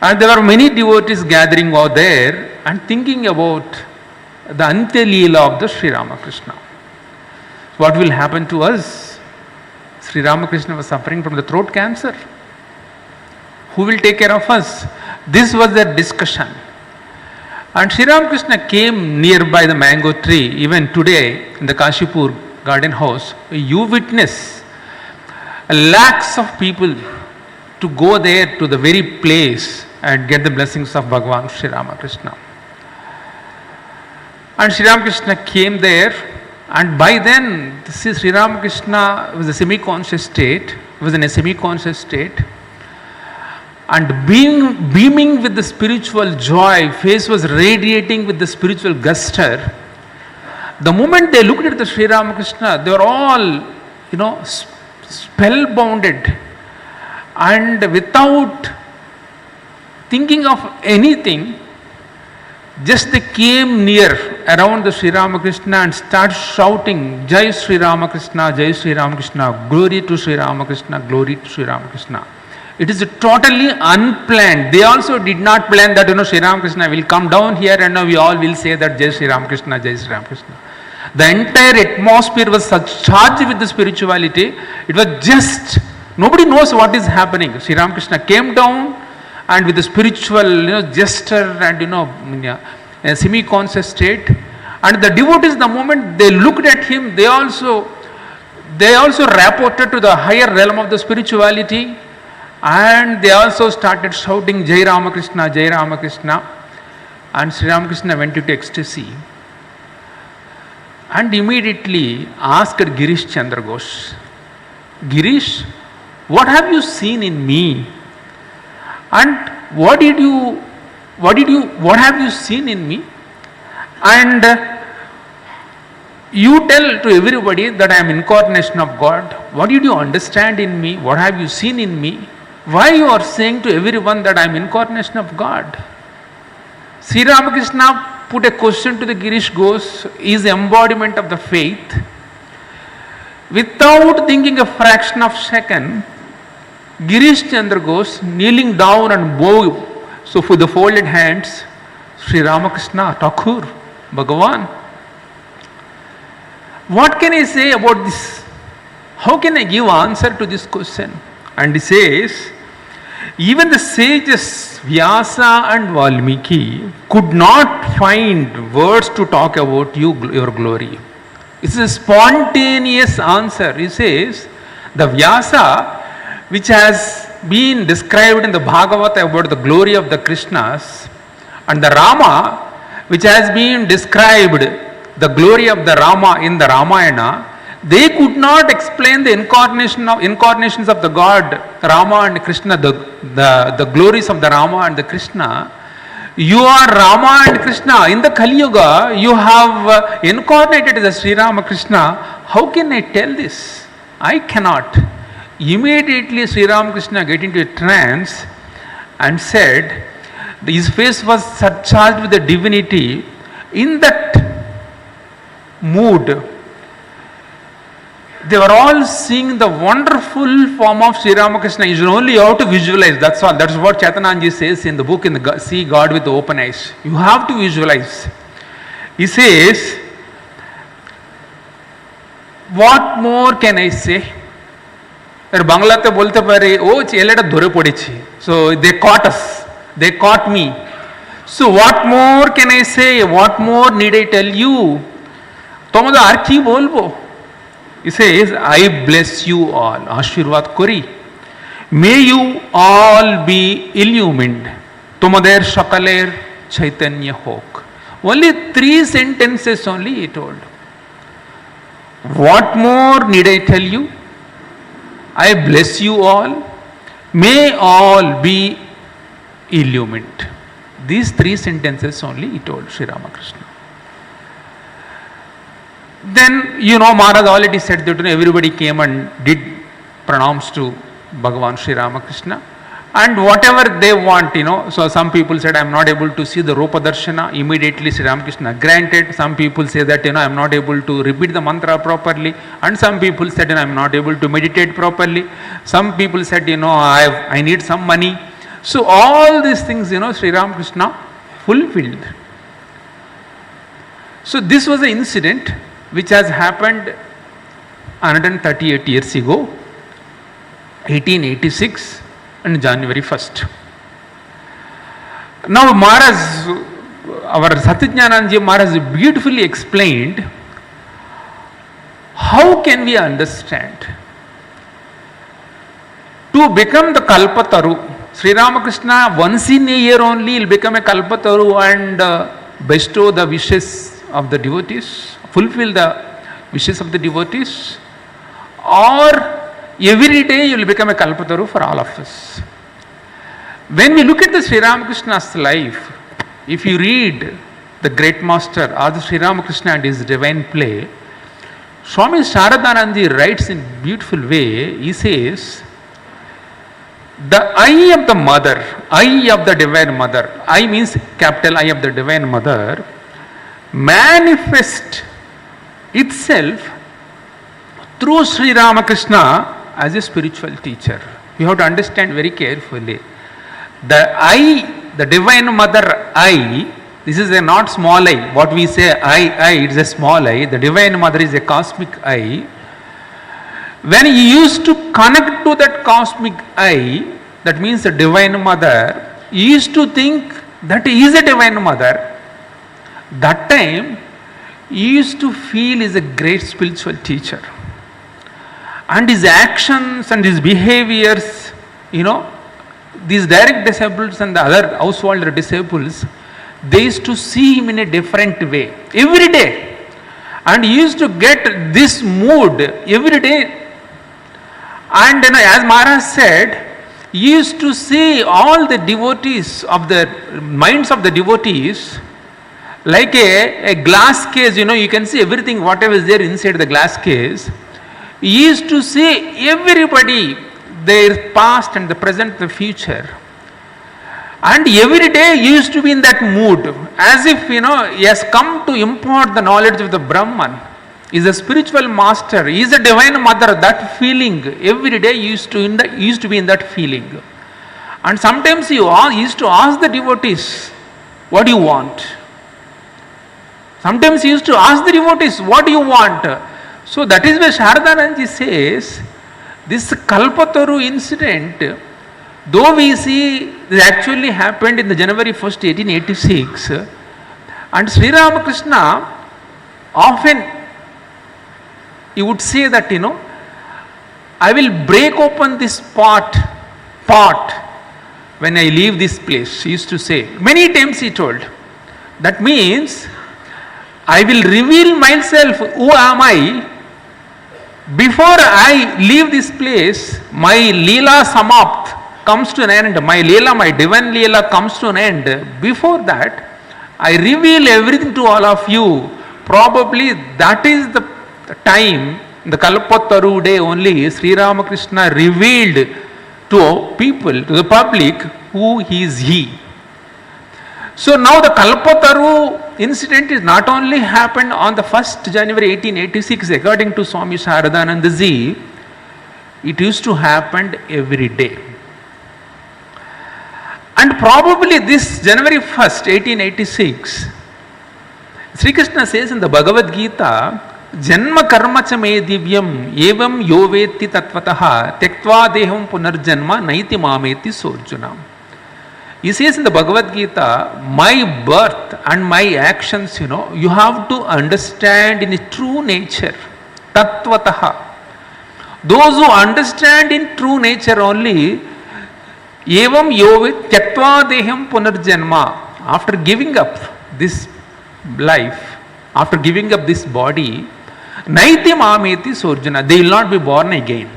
and there were many devotees gathering over there and thinking about the Antya Leela of the Sri Ramakrishna. What will happen to us? Sri Ramakrishna was suffering from the throat cancer. Who will take care of us? This was their discussion. And Sri Ramakrishna came nearby the mango tree. Even today in the Kashipur garden house, you witness lakhs of people to go there to the very place and get the blessings of Bhagavan Sri Ramakrishna. And Sri Ramakrishna came there, and by then Sri Ramakrishna was a semi-conscious state, was in a semi-conscious state. And beaming with the spiritual joy, face was radiating with the spiritual guster. The moment they looked at the Sri Ramakrishna, they were all, spellbounded, and without thinking of anything, just they came near around the Sri Ramakrishna and started shouting, Jai Sri Ramakrishna, Jai Sri Ramakrishna, glory to Sri Ramakrishna, glory to Sri Ramakrishna. It is totally unplanned. They also did not plan that, Sri Ramakrishna will come down here and we all will say that Jai Sri Ramakrishna, Jai Sri Ramakrishna. The entire atmosphere was charged with the spirituality. It was just, nobody knows what is happening. Sri Ramakrishna came down and with the spiritual, gesture and, in a semi-conscious state. And the devotees, the moment they looked at him, they also rapported to the higher realm of the spirituality. And they also started shouting Jai Ramakrishna, Jai Ramakrishna. and Sri Ramakrishna went into ecstasy and immediately asked Girish Chandra Ghosh, Girish, what have you seen in me? And what have you seen in me? And you tell to everybody that I am incarnation of God. What did you understand in me? What have you seen in me? Why you are saying to everyone that I am incarnation of God? Sri Ramakrishna put a question to the Girish Ghosh, is embodiment of the faith. Without thinking a fraction of second, Girish Chandra Ghosh kneeling down and bow, so for the folded hands, Sri Ramakrishna, Thakur, Bhagavan. What can I say about this? How can I give answer to this question? And he says, even the sages Vyasa and Valmiki could not find words to talk about your glory. It's a spontaneous answer. He says, the Vyasa, which has been described in the Bhagavata about the glory of the Krishnas, and the Rama, which has been described the glory of the Rama in the Ramayana, they could not explain the incarnations of the God Rama and Krishna, the glories of the Rama and the Krishna. You are Rama and Krishna. In the Kali Yuga, you have incarnated as Sri Ramakrishna. How can I tell this? I cannot. Immediately Sri Ramakrishna get into a trance and said, his face was surcharged with the divinity. In that mood, they were all seeing the wonderful form of Sri Ramakrishna. You only have to visualize, that's all. That's what Chaitananji says in the book, See God with Open Eyes. You have to visualize. He says, what more can I say? বাংলাতে বলতে পারে ও ছেলেটা ধরে পড়েছে, so they caught us, they caught me. So what more can I say? What more need I tell you? তোমাদের আর কি বলবো? He says, I bless you all. আশীর্বাদ করি. May you all be illumined. তোমাদের সকলের চৈতন্য হোক. Only 3 sentences only he told. What more need I tell you? I bless you all. May all be illumined. These 3 sentences only he told Sri Ramakrishna. Then, Maharaj already said that everybody came and did pranams to Bhagavan Sri Ramakrishna. And whatever they want, so some people said, I am not able to see the Rupa Darshana. Immediately Sri Ramakrishna granted. Some people say that, I am not able to repeat the mantra properly. And some people said, I am not able to meditate properly. Some people said, I need some money. So all these things, Sri Ramakrishna fulfilled. So this was an incident which has happened 138 years ago, 1886. And January 1st. Now Maharaj, our Satyajnananda Maharaj beautifully explained how can we understand. To become the Kalpataru, Sri Ramakrishna once in a year only will become a Kalpataru and bestow the wishes of the devotees, fulfill the wishes of the devotees, or every day you will become a Kalpataru for all of us. When we look at the Sri Ramakrishna's life, if you read the great master or the Sri Ramakrishna and his divine play, Swami Saradanandi writes in beautiful way. He says, the eye of the mother, eye of the divine mother, eye means capital I of the divine mother, manifest itself through Sri Ramakrishna as a spiritual teacher. You have to understand very carefully. The eye, the divine mother eye, this is a not small eye. What we say eye, it is a small eye. The divine mother is a cosmic eye. When he used to connect to that cosmic eye, that means the divine mother, he used to think that he is a divine mother. That time, he used to feel he is a great spiritual teacher. And his actions and his behaviors, these direct disciples and the other householder disciples, they used to see him in a different way every day. And he used to get this mood every day. And as Maharaj said, he used to see all the devotees of the minds of the devotees like a glass case, you can see everything, whatever is there inside the glass case. He used to see everybody, their past and the present, the future. And every day he used to be in that mood, as if, he has come to impart the knowledge of the Brahman. He is a spiritual master, he is a divine mother, that feeling, every day he used to be in that feeling. And sometimes he used to ask the devotees, what do you want? Sometimes he used to ask the devotees, what do you want? So that is why Sharadananji says, this Kalpataru incident, though we see this actually happened in the January 1st, 1886, and Sri Ramakrishna often, he would say that, I will break open this pot when I leave this place, he used to say. Many times he told. That means, I will reveal myself, who am I? Before I leave this place, my Leela Samapt comes to an end. My Leela, my divine Leela comes to an end. Before that, I reveal everything to all of you. Probably that is the time, the Kalpataru day only, Sri Ramakrishna revealed to people, to the public, who is he. So now the Kalpataru incident is not only happened on the 1st January 1886 according to Swami Saradananda ji, it used to happen every day. And probably this January 1st, 1886, Sri Krishna says in the Bhagavad Gita, Janma karma cha me divyam evam yoveti tatvataha tektva deham punarjanma naiti mameti sorjunam. He says in the Bhagavad Gita, my birth and my actions, you have to understand in a true nature. Tattvataha. Those who understand in true nature only, evam yovet tyaktva deham punarjanma. After giving up this life, after giving up this body, naiti mameti sorjuna, they will not be born again.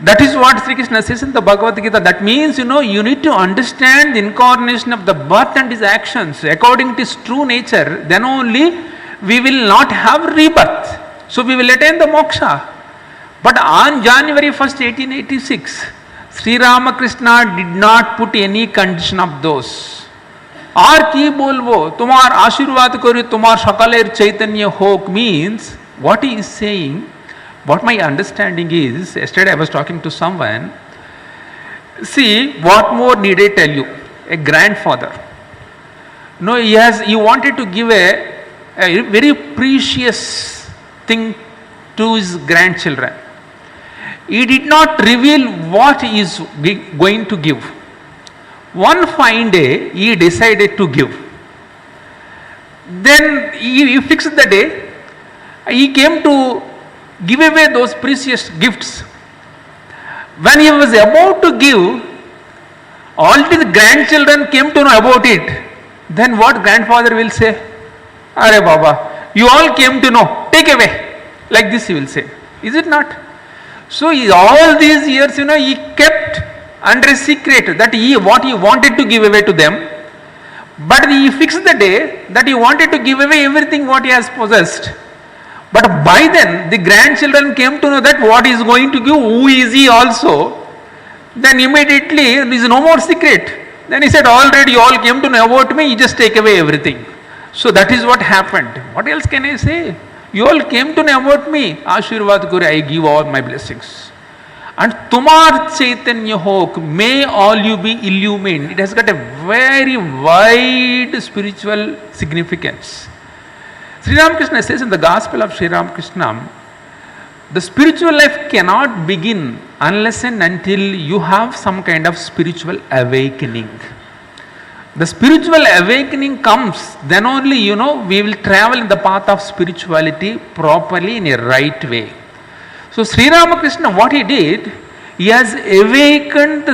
That is what Sri Krishna says in the Bhagavad Gita. That means, you need to understand the incarnation of the birth and his actions according to his true nature. Then only we will not have rebirth. So we will attain the moksha. But on January 1st, 1886, Sri Ramakrishna did not put any condition of those. Aar ki bolvo, tumar ashirvad kori, tumar shakaler chaitanya hok means, what he is saying, what my understanding is, yesterday I was talking to someone, see, what more need I tell you? A grandfather. No, he wanted to give a very precious thing to his grandchildren. He did not reveal what he is going to give. One fine day, he decided to give. Then he fixed the day. He came to give away those precious gifts. When he was about to give, all his grandchildren came to know about it. Then what grandfather will say? Are Baba, you all came to know, take away. Like this he will say. Is it not? So all these years, he kept under a secret that what he wanted to give away to them. But he fixed the day that he wanted to give away everything what he has possessed. But by then, the grandchildren came to know that what he is going to give, who is he also. Then immediately, there is no more secret. Then he said, already you all came to know about me, you just take away everything. So that is what happened. What else can I say? You all came to know about me. Ashirvad Kuri, I give all my blessings. And Tumar Chaitanya Hok, may all you be illumined. It has got a very wide spiritual significance. Sri Ramakrishna says in the Gospel of Sri Ramakrishna, the spiritual life cannot begin unless and until you have some kind of spiritual awakening. The spiritual awakening comes, then only we will travel in the path of spirituality properly in a right way. So Sri Ramakrishna, what he did, he has awakened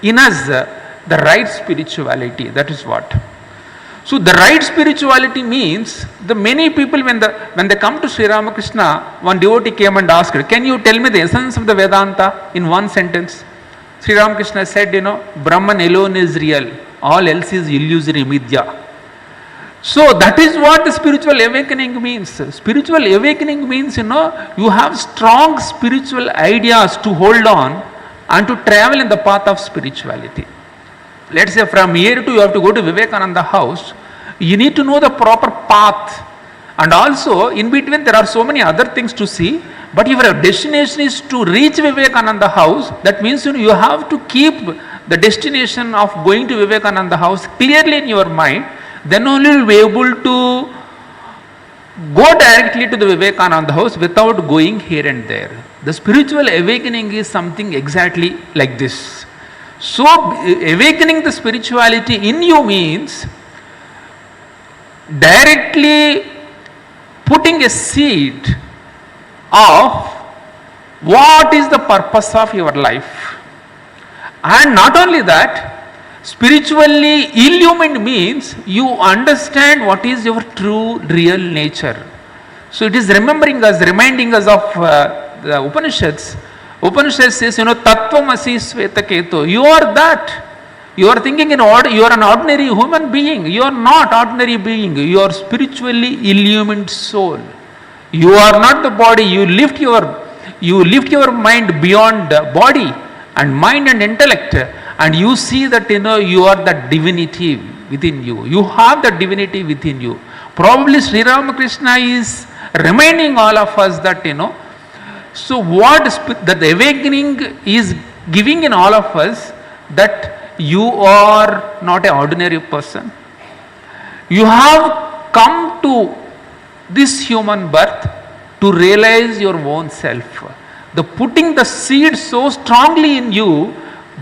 in us the right spirituality. That is what. So the right spirituality means the many people when they come to Sri Ramakrishna, one devotee came and asked, can you tell me the essence of the Vedanta in one sentence? Sri Ramakrishna said, Brahman alone is real, all else is illusory, midya. So that is what the spiritual awakening means. Spiritual awakening means, you have strong spiritual ideas to hold on and to travel in the path of spirituality. Let's say from here to you have to go to Vivekananda house, you need to know the proper path, and also in between there are so many other things to see, but if your destination is to reach Vivekananda house, that means you have to keep the destination of going to Vivekananda house clearly in your mind, then only you will be able to go directly to the Vivekananda house without going here and there. The spiritual awakening is something exactly like this. So, awakening the spirituality in you means directly putting a seed of what is the purpose of your life. And not only that, spiritually illumined means you understand what is your true, real nature. So, it is reminding us of the Upanishads. Upanishad says, Tattvamasi Svetaketu. You are that. You are thinking you are an ordinary human being. You are not ordinary being. You are spiritually illumined soul. You are not the body. You lift your mind beyond body and mind and intellect, and you see that you are the divinity within you. You have the divinity within you. Probably Sri Ramakrishna is reminding all of us that so what that the awakening is giving in all of us, that you are not an ordinary person. You have come to this human birth to realize your own self. The putting the seed so strongly in you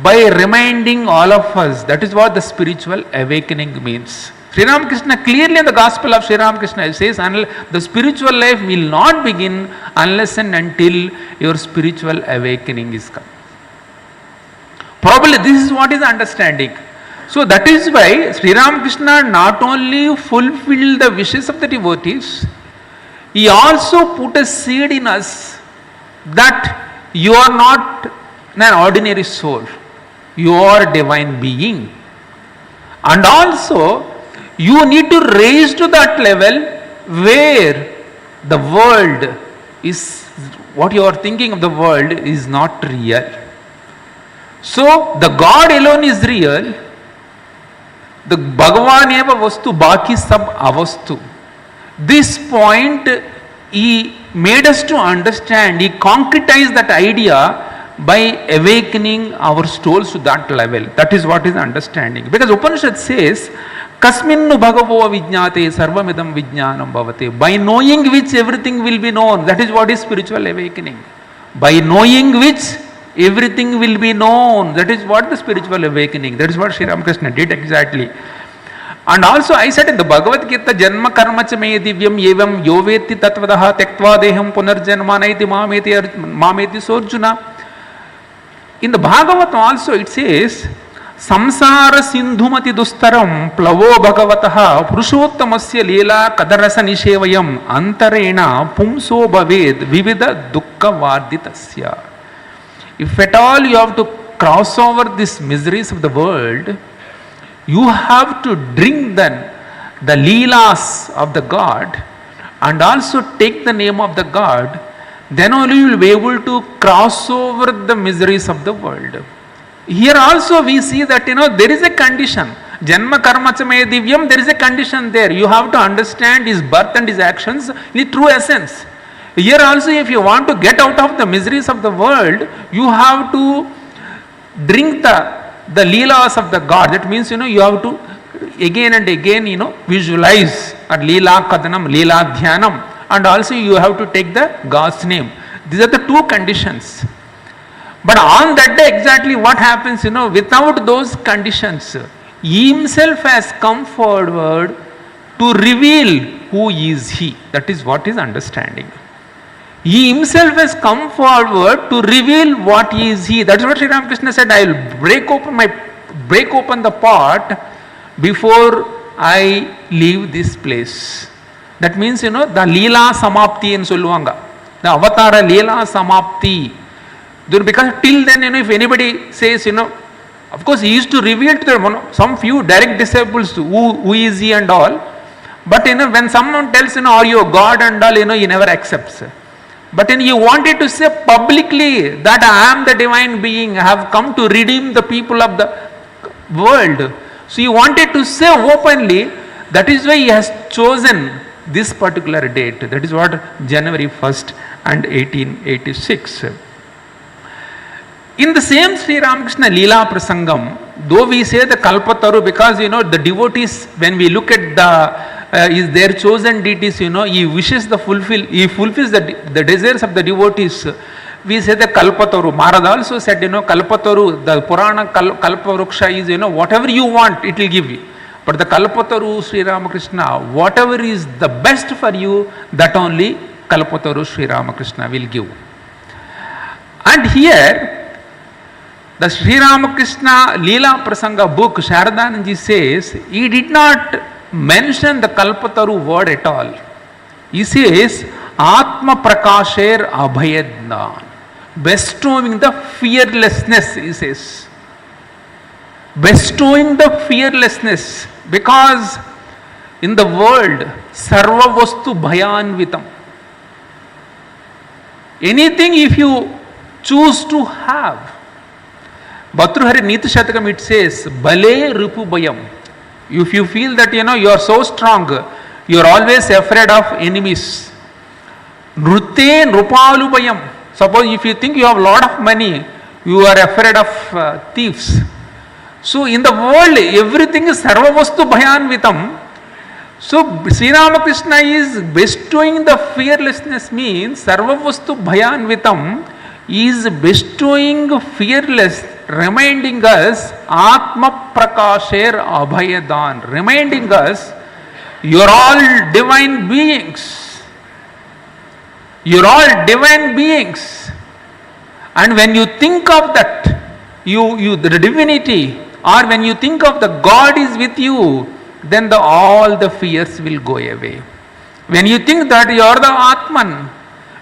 by reminding all of us, that is what the spiritual awakening means. Sri Ramakrishna clearly in the Gospel of Sri Ramakrishna says, the spiritual life will not begin unless and until your spiritual awakening is come. Probably this is what is understanding. So that is why Sri Ramakrishna not only fulfilled the wishes of the devotees, he also put a seed in us that you are not an ordinary soul, you are a divine being. And also you need to raise to that level where the world is, what you are thinking of the world is not real. So the God alone is real. The Bhagavan eva vastu, baki sab avastu. This point he made us to understand, he concretized that idea by awakening our souls to that level. That is what is understanding. Because Upanishad says, Kasminnu bhagavo vijñate sarvamidam vijñanam bhavate. By knowing which everything will be known. That is what is spiritual awakening. By knowing which everything will be known. That is what the spiritual awakening. That is what Sri Ramakrishna did exactly. And also I said in the Bhagavad Gita, Janma karma cha me divyam evam yoveti tatvadaha tektva deham punarjanmanaiti mameti sorjuna. In the Bhagavatam also it says, Samsara sindhumati dustaram plavo bhagavataha purushottamasya leela kadarasa nishevayam antarena pumso bhaved vivida dukkha varditasya. If at all you have to cross over these miseries of the world, you have to drink then the leelas of the God and also take the name of the God, then only you will be able to cross over the miseries of the world. Here also we see that there is a condition. Janma karma cha me divyam, there is a condition there. You have to understand his birth and his actions in the true essence. Here also if you want to get out of the miseries of the world, you have to drink the leelas of the God. That means you have to again and again visualize at leela kadanam, leela dhyanam, and also you have to take the God's name. These are the two conditions. But on that day exactly what happens, without those conditions, he himself has come forward to reveal who is he. That is what is understanding. He himself has come forward to reveal what is he. That is what Sri Ramakrishna said, I will break open my break open the pot before I leave this place. That means, the Leela Samapti in Solvanga, the Avatara Leela Samapti. Because till then, if anybody says, of course, he used to reveal to them, some few direct disciples who is he and all. But when someone tells, are you a God and all, he never accepts. But he wanted to say publicly that I am the divine being, I have come to redeem the people of the world. So he wanted to say openly, that is why he has chosen this particular date. That is what January 1st and 1886. In the same Sri Ramakrishna Leela Prasangam, though we say the Kalpataru, because the devotees, when we look at is their chosen deities, he wishes he fulfills the desires of the devotees. We say the Kalpataru. Maharaj also said, Kalpataru, the Purana Kalpavruksha is, whatever you want, it will give you. But the Kalpataru Sri Ramakrishna, whatever is the best for you, that only Kalpataru Sri Ramakrishna will give. And here, the Sri Ramakrishna Leela Prasanga book, Sharadananji says, he did not mention the Kalpataru word at all. He says, Atma Prakasher Abhayadnan, bestowing the fearlessness, he says. Bestowing the fearlessness, because in the world, Sarva Vastu Bhayanvitam. Anything if you choose to have, Bhatrahari Niti Shatakam it says, Bale Rupu Bhayam. If you feel that you are so strong, you are always afraid of enemies. Nrute Nrupalu Bhayam. Suppose if you think you have a lot of money, you are afraid of thieves. So in the world, everything is Sarvavastu Bhayanvitam. So Sri Ramakrishna is bestowing the fearlessness, means Sarvavastu Bhayanvitam is bestowing fearless, reminding us Atma Prakasher Abhayadan, reminding us you are all divine beings. You are all divine beings. And when you think of that, the divinity, or when you think of the God is with you, then all the fears will go away. When you think that you are the Atman,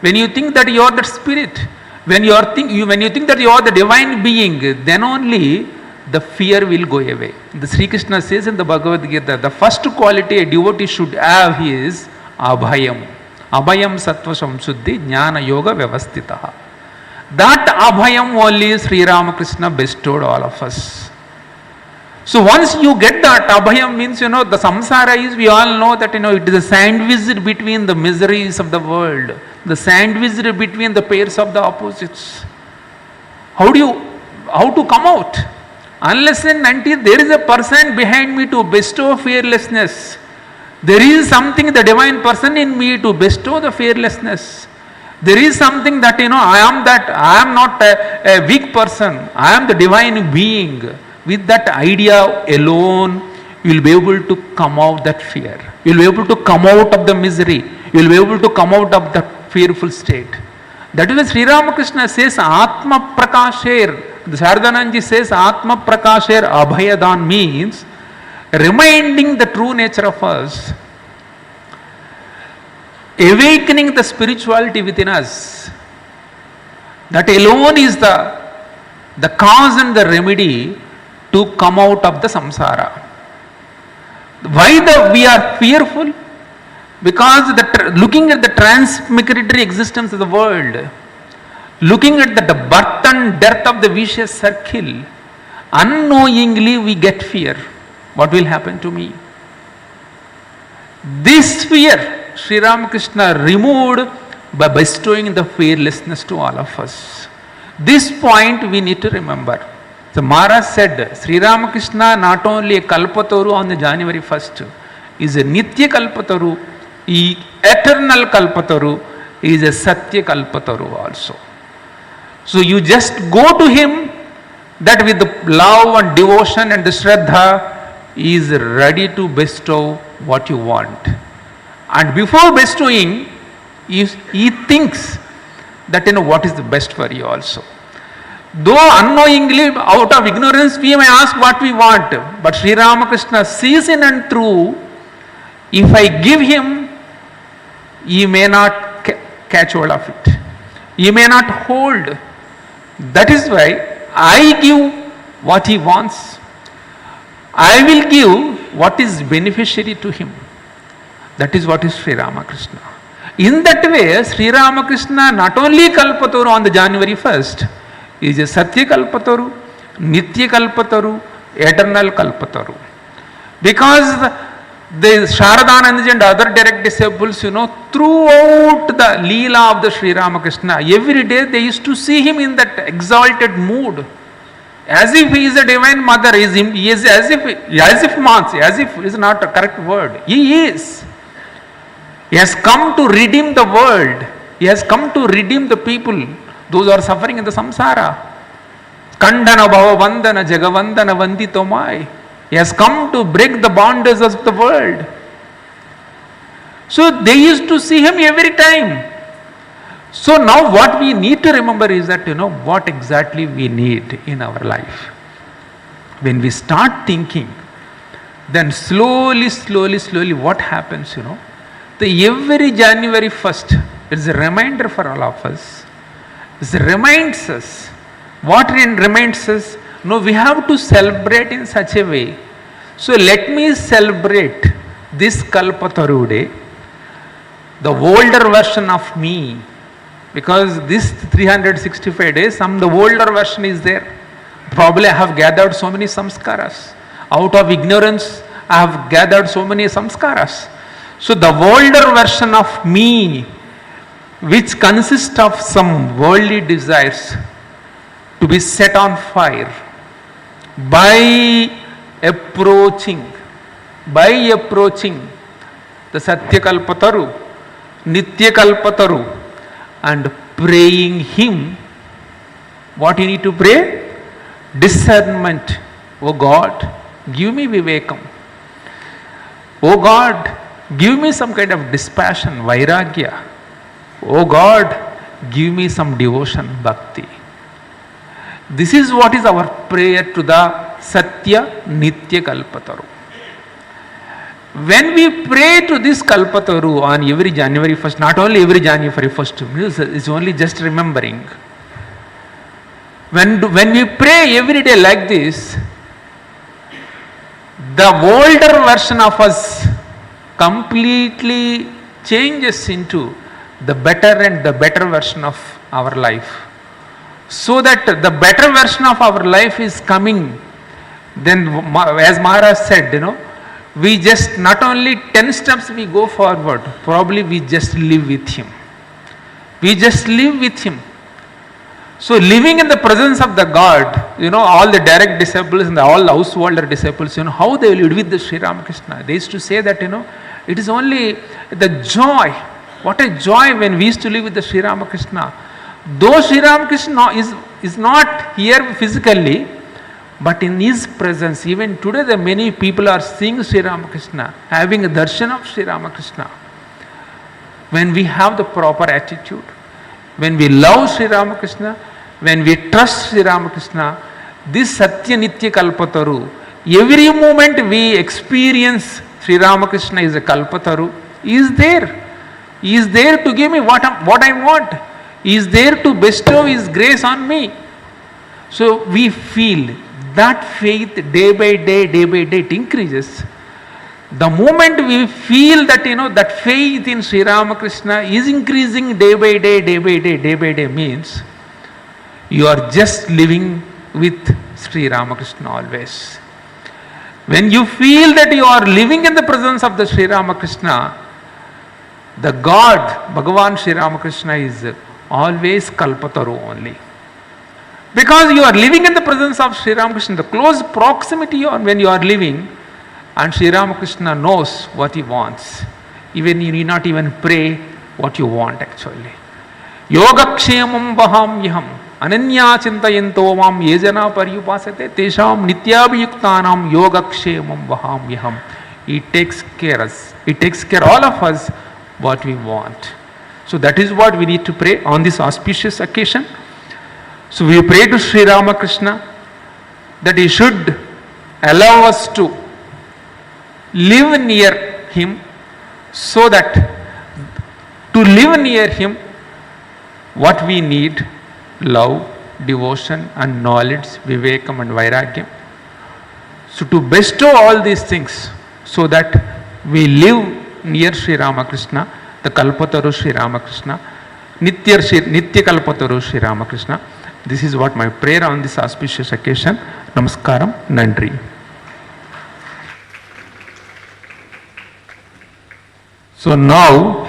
when you think that you are the spirit, when you think that you are the divine being, then only the fear will go away. The Sri Krishna says in the Bhagavad Gita, the first quality a devotee should have is Abhayam. Abhayam Sattva Samsuddhi Jnana Yoga Vyavastitaha. That Abhayam only Sri Ramakrishna bestowed all of us. So once you get that, Abhayam means, the samsara is, we all know that, it is a sandwich between the miseries of the world, the sandwich between the pairs of the opposites. How to come out? Unless and until there is a person behind me to bestow fearlessness, there is something, the divine person in me to bestow the fearlessness. There is something that, I am not a weak person, I am the divine being. With that idea alone, you will be able to come out that fear. You will be able to come out of the misery. You will be able to come out of the fearful state. That is why Sri Ramakrishna says Atma Prakasher. The Sharadananji says Atma Prakasher Abhayadan means reminding the true nature of us, awakening the spirituality within us. That alone is the cause and the remedy to come out of the samsara. Why we are fearful? Because looking at the transmigratory existence of the world, looking at the birth and death of the vicious circle, unknowingly we get fear. What will happen to me? This fear, Sri Ramakrishna removed by bestowing the fearlessness to all of us. This point we need to remember. So Maharaj said, Sri Ramakrishna not only a Kalpataru on the January 1st, is a Nitya Kalpataru, eternal Kalpataru, is a Satya Kalpataru also. So you just go to him, that with the love and devotion and the Shraddha, he is ready to bestow what you want. And before bestowing, he thinks that what is the best for you also. Though unknowingly, out of ignorance, we may ask what we want. But Sri Ramakrishna sees in and through. If I give him, he may not catch hold of it. He may not hold. That is why I give what he wants. I will give what is beneficiary to him. That is what is Sri Ramakrishna. In that way, Sri Ramakrishna not only Kalpataru on the January 1st, is a Satya Kalpataru, Nitya Kalpataru, Eternal Kalpataru. Because the Sharadananda and other direct disciples, throughout the Leela of the Sri Ramakrishna, every day they used to see him in that exalted mood. As if he is a divine mother, he is as if is not a correct word. He is. He has come to redeem the world. He has come to redeem the people, those who are suffering in the samsara. Kandana bhava vandana jagavandana vandito mai. He has come to break the bondages of the world. So they used to see him every time. So now what we need to remember is that, what exactly we need in our life. When we start thinking, then slowly what happens, the every January 1st, it's a reminder for all of us. It reminds us. What reminds us? No, we have to celebrate in such a way. So let me celebrate this Kalpataru day, the older version of me, because this 365 days, the older version is there. Probably I have gathered so many samskaras. Out of ignorance, I have gathered so many samskaras. So the older version of me, which consists of some worldly desires, to be set on fire by approaching the Satya Kalpataru, Nitya Kalpataru, and praying him. What you need to pray? Discernment. Oh God, give me vivekam. Oh God, give me some kind of dispassion, vairagya. Oh God, give me some devotion, bhakti. This is what is our prayer to the Satya Nitya Kalpataru. When we pray to this Kalpataru on every January 1st, not only every January 1st, it's only just remembering. When we pray every day like this, the older version of us completely changes into the better and the better version of our life. So that the better version of our life is coming. Then, as Maharaj said, we just not only 10 steps we go forward, probably we just live with him. We just live with him. So living in the presence of the God, all the direct disciples and all the householder disciples, how they lived with the Sri Ramakrishna. They used to say that, it is only the joy. What a joy when we used to live with the Sri Ramakrishna. Though Sri Ramakrishna is not here physically, but in his presence, even today the many people are seeing Sri Ramakrishna, having a darshan of Sri Ramakrishna. When we have the proper attitude, when we love Sri Ramakrishna, when we trust Sri Ramakrishna, this Satya Nitya Kalpataru, every moment we experience Sri Ramakrishna is a Kalpataru, He is there. He is there to give me what I want. He is there to bestow His grace on me. So we feel that faith day by day it increases. The moment we feel that that faith in Sri Ramakrishna is increasing day by day means you are just living with Sri Ramakrishna always. When you feel that you are living in the presence of the Sri Ramakrishna, the God, Bhagavan Sri Ramakrishna is always Kalpataru only. Because you are living in the presence of Sri Ramakrishna, the close proximity when you are living, and Sri Ramakrishna knows what he wants. Even you need not even pray what you want actually. Yogakshemam vahamyaham ananya chintayanto mam yejana paryupasate tesham nityabhiyuktanam yogakshemam vahamyaham. It takes care all of us what we want. So that is what we need to pray on this auspicious occasion. So we pray to Sri Ramakrishna that he should allow us to live near him, so that to live near him, what we need, love, devotion and knowledge, vivekam and vairagyam. So to bestow all these things, so that we live near Sri Ramakrishna, the Kalpataru Sri Ramakrishna, Nitya Kalpataru Sri Ramakrishna. This is what my prayer on this auspicious occasion. Namaskaram, Nandri. So now,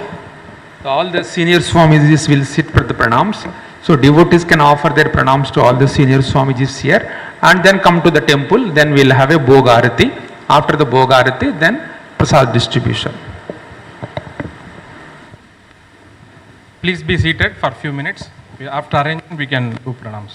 all the senior Swamijis will sit for the pranams. So devotees can offer their pranams to all the senior Swamijis here, and then come to the temple. Then we'll have a Bhoga Arati. After the Bhoga Arati, then Prasad distribution. Please be seated for a few minutes. After arrangement, we can do pranams.